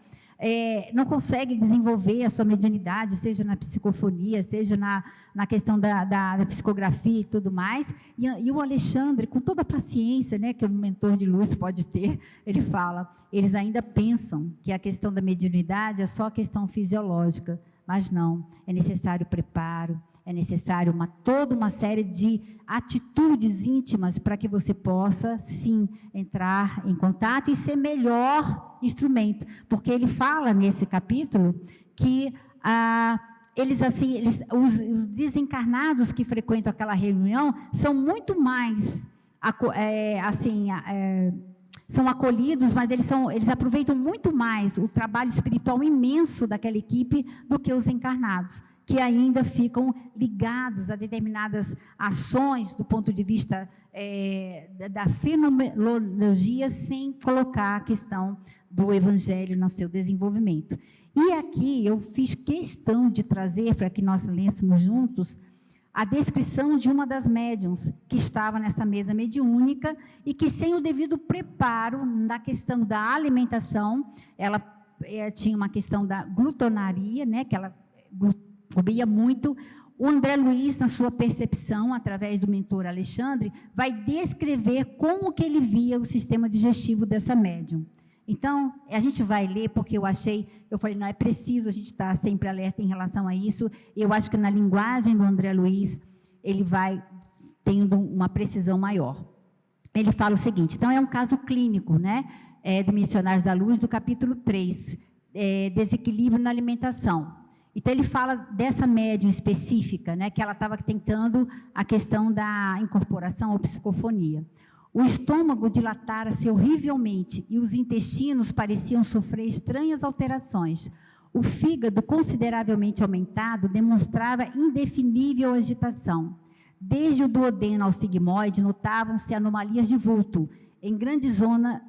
desenvolver a sua mediunidade, seja na psicofonia, seja na questão da psicografia e tudo mais. E o Alexandre, com toda a paciência, né, que um mentor de luz pode ter, ele fala, eles ainda pensam que a questão da mediunidade é só a questão fisiológica, mas não, é necessário preparo, é necessário toda uma série de atitudes íntimas para que você possa, sim, entrar em contato e ser melhor instrumento. Porque ele fala nesse capítulo que os desencarnados que frequentam aquela reunião são muito mais, são acolhidos, mas eles aproveitam muito mais o trabalho espiritual imenso daquela equipe do que os encarnados, que ainda ficam ligados a determinadas ações do ponto de vista da fenomenologia, sem colocar a questão do evangelho no seu desenvolvimento. E aqui eu fiz questão de trazer, para que nós lêssemos juntos, a descrição de uma das médiuns que estava nessa mesa mediúnica e que, sem o devido preparo na questão da alimentação, ela tinha uma questão da glutonaria, né, que ela comia muito. O André Luiz, na sua percepção, através do mentor Alexandre, vai descrever como que ele via o sistema digestivo dessa médium. Então, a gente vai ler, porque eu falei, não, é preciso a gente estar sempre alerta em relação a isso. Eu acho que na linguagem do André Luiz, ele vai tendo uma precisão maior. Ele fala o seguinte, então é um caso clínico, né, do Missionários da Luz, do capítulo 3, desequilíbrio na alimentação. Então, ele fala dessa médium específica, né, que ela estava tentando a questão da incorporação ou psicofonia. O estômago dilatara-se horrivelmente e os intestinos pareciam sofrer estranhas alterações. O fígado, consideravelmente aumentado, demonstrava indefinível agitação. Desde o duodeno ao sigmoide, notavam-se anomalias de vulto. Em grande zona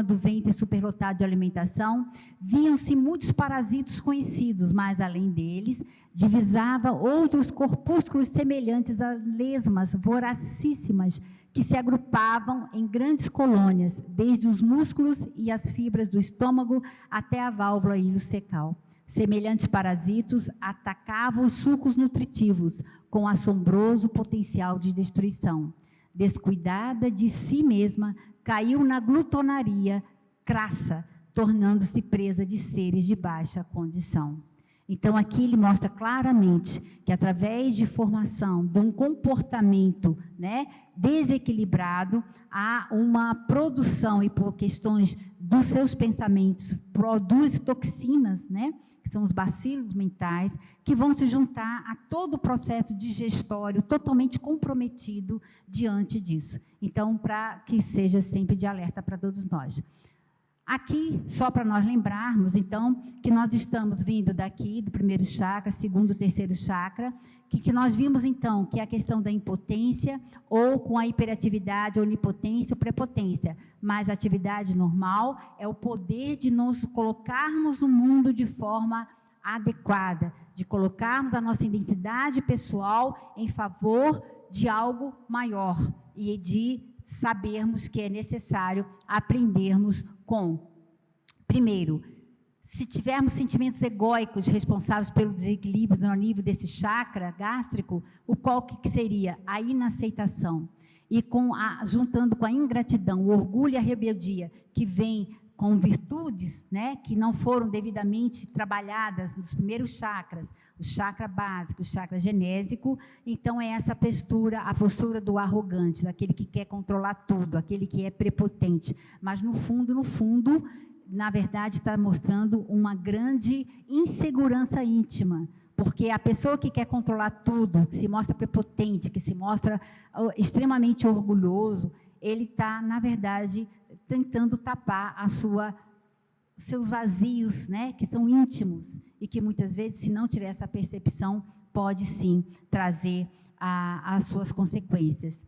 do ventre superlotado de alimentação, viam-se muitos parasitos conhecidos, mas, além deles, divisava outros corpúsculos semelhantes a lesmas voracíssimas, que se agrupavam em grandes colônias, desde os músculos e as fibras do estômago até a válvula iliocecal. Semelhantes parasitos atacavam os sucos nutritivos, com assombroso potencial de destruição. Descuidada de si mesma, caiu na glutonaria crassa, tornando-se presa de seres de baixa condição. Então, aqui ele mostra claramente que, através de formação, de um comportamento, né, desequilibrado, há uma produção, e por questões dos seus pensamentos, produz toxinas, né, que são os bacilos mentais, que vão se juntar a todo o processo digestório totalmente comprometido diante disso. Então, para que seja sempre de alerta para todos nós. Aqui, só para nós lembrarmos, então, que nós estamos vindo daqui, do primeiro chakra, segundo, terceiro chakra, que nós vimos, então, que é a questão da impotência, ou com a hiperatividade, onipotência ou prepotência, mas a atividade normal é o poder de nos colocarmos no mundo de forma adequada, de colocarmos a nossa identidade pessoal em favor de algo maior, e de sabermos que é necessário aprendermos com, primeiro, se tivermos sentimentos egóicos responsáveis pelo desequilíbrio no nível desse chakra gástrico, qual que seria? A inaceitação. E juntando com a ingratidão, o orgulho e a rebeldia, que vem com virtudes, né, que não foram devidamente trabalhadas nos primeiros chakras, o chakra básico, o chakra genésico, então é essa postura, a postura do arrogante, daquele que quer controlar tudo, aquele que é prepotente, mas no fundo, na verdade está mostrando uma grande insegurança íntima, porque a pessoa que quer controlar tudo, que se mostra prepotente, que se mostra extremamente orgulhoso, ele está, na verdade, tentando tapar a sua seus vazios, né, que são íntimos e que muitas vezes, se não tiver essa percepção, pode sim trazer as suas consequências.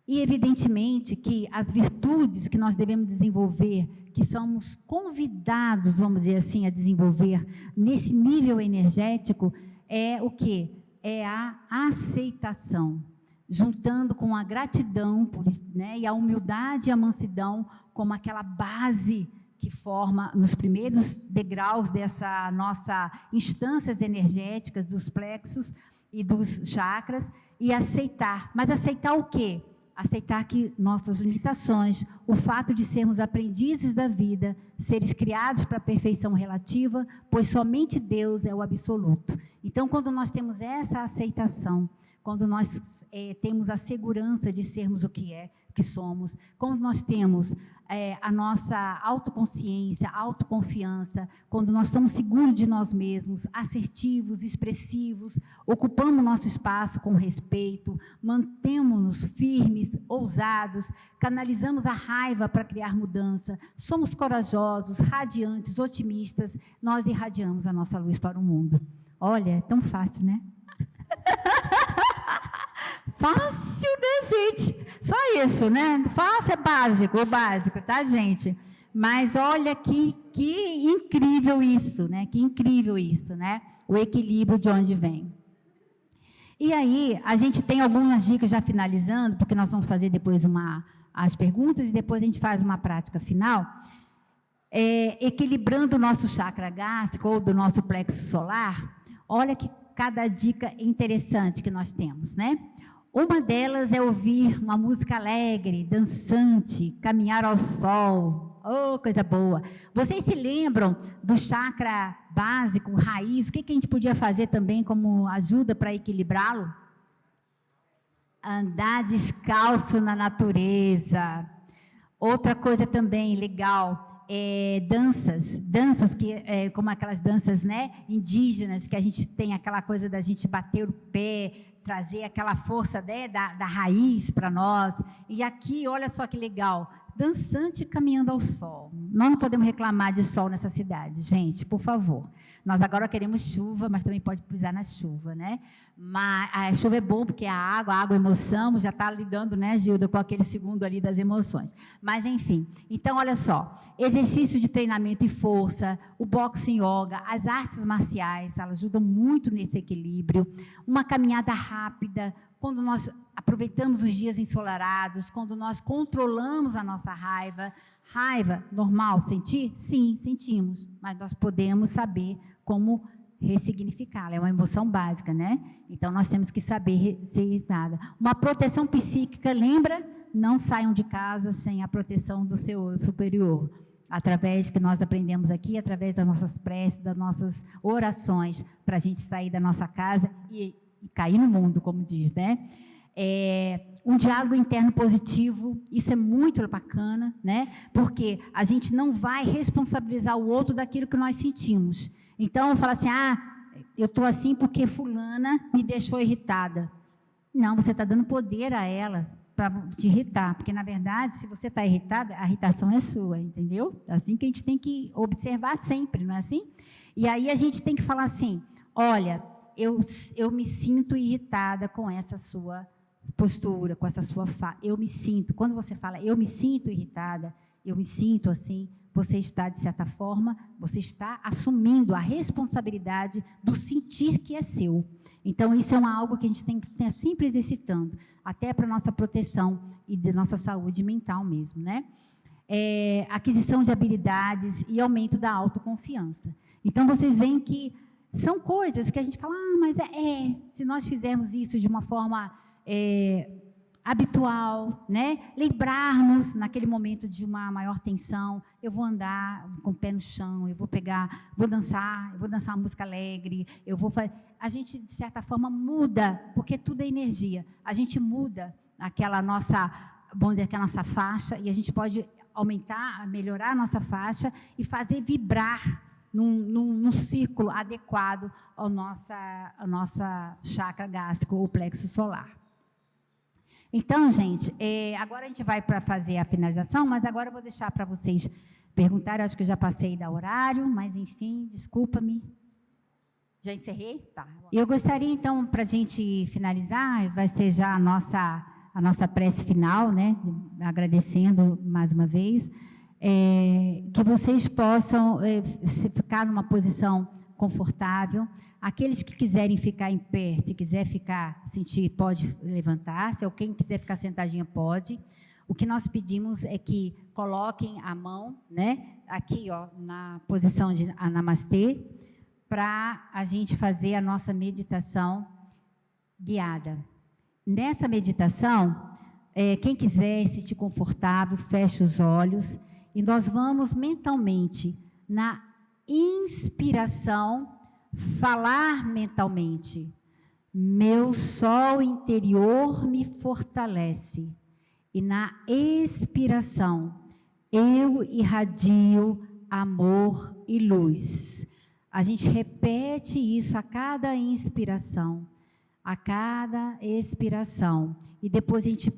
E, evidentemente, que as virtudes que nós devemos desenvolver, que somos convidados, vamos dizer assim, a desenvolver nesse nível energético, é o quê? É a aceitação, juntando com a gratidão, né, e a humildade e a mansidão como aquela base que forma nos primeiros degraus dessa nossa instâncias energéticas, dos plexos e dos chakras, e aceitar. Mas aceitar o quê? Aceitar que nossas limitações, o fato de sermos aprendizes da vida, seres criados para a perfeição relativa, pois somente Deus é o absoluto. Então, quando nós temos essa aceitação, quando nós temos a segurança de sermos o que somos, quando nós temos a nossa autoconsciência, autoconfiança, quando nós estamos seguros de nós mesmos, assertivos, expressivos, ocupamos nosso espaço com respeito, mantemos-nos firmes, ousados, canalizamos a raiva para criar mudança, somos corajosos, radiantes, otimistas, nós irradiamos a nossa luz para o mundo. Olha, é tão fácil, né? Fácil, né, gente? Só isso, né? Fácil é básico, o básico, tá, gente? Mas olha que incrível isso, né? Que incrível isso, né? O equilíbrio de onde vem. E aí, a gente tem algumas dicas já finalizando, porque nós vamos fazer depois as perguntas e depois a gente faz uma prática final. Equilibrando o nosso chakra gástrico ou do nosso plexo solar, olha que cada dica interessante que nós temos, né? Uma delas é ouvir uma música alegre, dançante, caminhar ao sol. Oh, coisa boa! Vocês se lembram do chakra básico, raiz? O que a gente podia fazer também como ajuda para equilibrá-lo? Andar descalço na natureza. Outra coisa também legal, danças que, como aquelas danças, né, indígenas, que a gente tem aquela coisa da gente bater o pé, trazer aquela força, né, da raiz para nós. E aqui, olha só que legal, dançante caminhando ao sol. Nós não podemos reclamar de sol nessa cidade, gente, por favor. Nós agora queremos chuva, mas também pode pisar na chuva, né? Mas a chuva é bom porque a água é emoção, já está lidando, né, Gilda, com aquele segundo ali das emoções. Mas, enfim, então, olha só, exercício de treinamento e força, o boxing yoga, as artes marciais, elas ajudam muito nesse equilíbrio, uma caminhada rápida, quando nós aproveitamos os dias ensolarados, quando nós controlamos a nossa raiva. Raiva, normal sentir? Sim, sentimos, mas nós podemos saber como ressignificá-la, é uma emoção básica, né? Então, nós temos que saber ressignificá-la. Uma proteção psíquica, lembra? Não saiam de casa sem a proteção do seu superior. Através que nós aprendemos aqui, através das nossas preces, das nossas orações, para a gente sair da nossa casa e cair no mundo, como diz, né? Um diálogo interno positivo, isso é muito bacana, né? Porque a gente não vai responsabilizar o outro daquilo que nós sentimos. Então, fala assim, eu estou assim porque fulana me deixou irritada. Não, você está dando poder a ela para te irritar, porque, na verdade, se você está irritada, a irritação é sua, entendeu? É assim que a gente tem que observar sempre, não é assim? E aí a gente tem que falar assim, olha, eu me sinto irritada com essa sua postura, com essa sua fala. Eu me sinto, quando você fala, eu me sinto irritada, eu me sinto assim, você está, de certa forma, você está assumindo a responsabilidade do sentir que é seu. Então, isso é algo que a gente tem que estar sempre exercitando, até para a nossa proteção e de nossa saúde mental mesmo, né? Aquisição de habilidades e aumento da autoconfiança. Então, vocês veem que são coisas que a gente fala, mas se nós fizermos isso de uma forma habitual, né? Lembrarmos naquele momento de uma maior tensão, eu vou andar com o pé no chão, vou dançar uma música alegre, a gente de certa forma muda, porque tudo é energia, a gente muda aquela nossa, vamos dizer, aquela nossa faixa, e a gente pode aumentar, melhorar a nossa faixa e fazer vibrar num círculo adequado ao nossa chakra gástrico, o plexo solar. Então, gente, agora a gente vai para fazer a finalização, mas agora eu vou deixar para vocês Perguntaram, acho que eu já passei da horário, mas enfim, desculpa-me. Já encerrei? Tá. Eu gostaria, então, para a gente finalizar, vai ser já a nossa prece final, né? Agradecendo mais uma vez, que vocês possam ficar numa posição confortável. Aqueles que quiserem ficar em pé, se quiser ficar, sentir, pode levantar-se, ou quem quiser ficar sentadinha, pode. O que nós pedimos é que coloquem a mão, né? Aqui, ó, na posição de Namastê, para a gente fazer a nossa meditação guiada. Nessa meditação, quem quiser se sentir confortável, feche os olhos e nós vamos mentalmente, na inspiração, falar mentalmente: meu sol interior me fortalece. E na expiração, eu irradio amor e luz. A gente repete isso a cada inspiração, a cada expiração. E depois a gente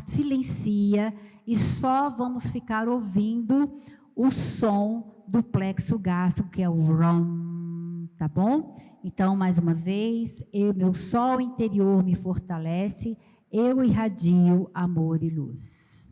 silencia e só vamos ficar ouvindo o som do plexo gástrico, que é o ROM, tá bom? Então, mais uma vez, meu sol interior me fortalece, eu irradio amor e luz.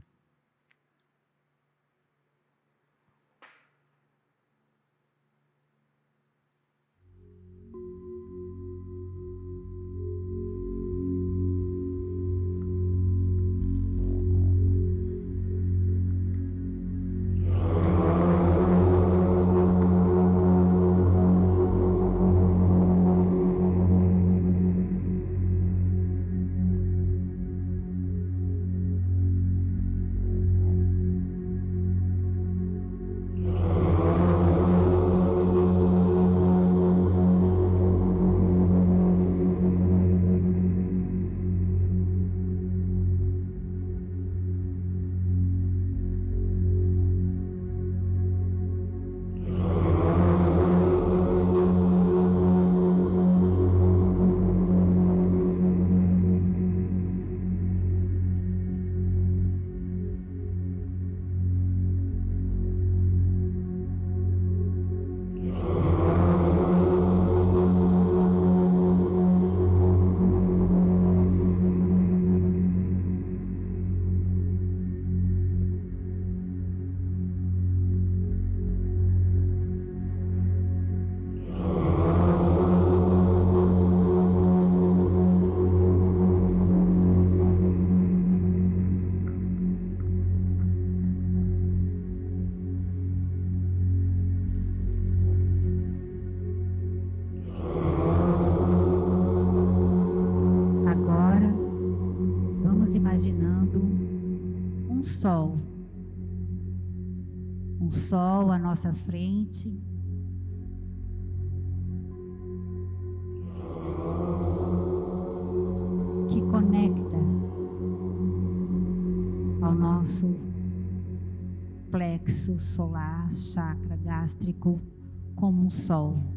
Imaginando um sol à nossa frente, que conecta ao nosso plexo solar, chakra gástrico, como um sol.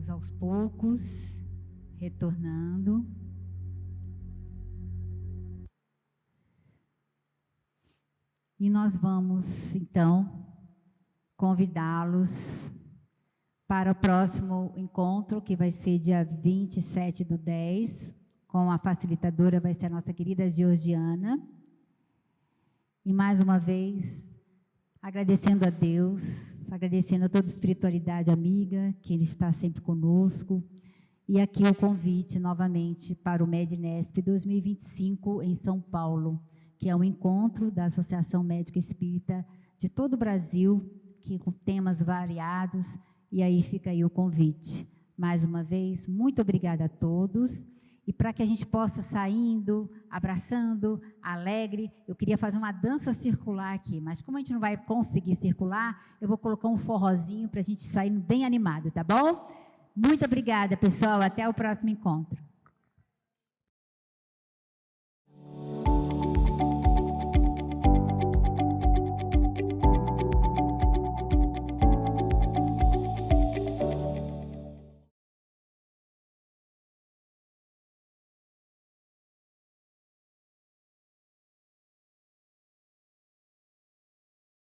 Aos poucos, retornando. E nós vamos, então, convidá-los para o próximo encontro, que vai ser dia 27/10, com a facilitadora, vai ser a nossa querida Georgiana. E mais uma vez, agradecendo a Deus, agradecendo a toda a espiritualidade amiga, que Ele está sempre conosco. E aqui o convite novamente para o MEDNESP 2025 em São Paulo, que é um encontro da Associação Médica Espírita de todo o Brasil, que com temas variados, e aí fica aí o convite. Mais uma vez, muito obrigada a todos, e para que a gente possa saindo, abraçando, alegre. Eu queria fazer uma dança circular aqui, mas como a gente não vai conseguir circular, eu vou colocar um forrozinho para a gente sair bem animado, tá bom? Muito obrigada, pessoal. Até o próximo encontro.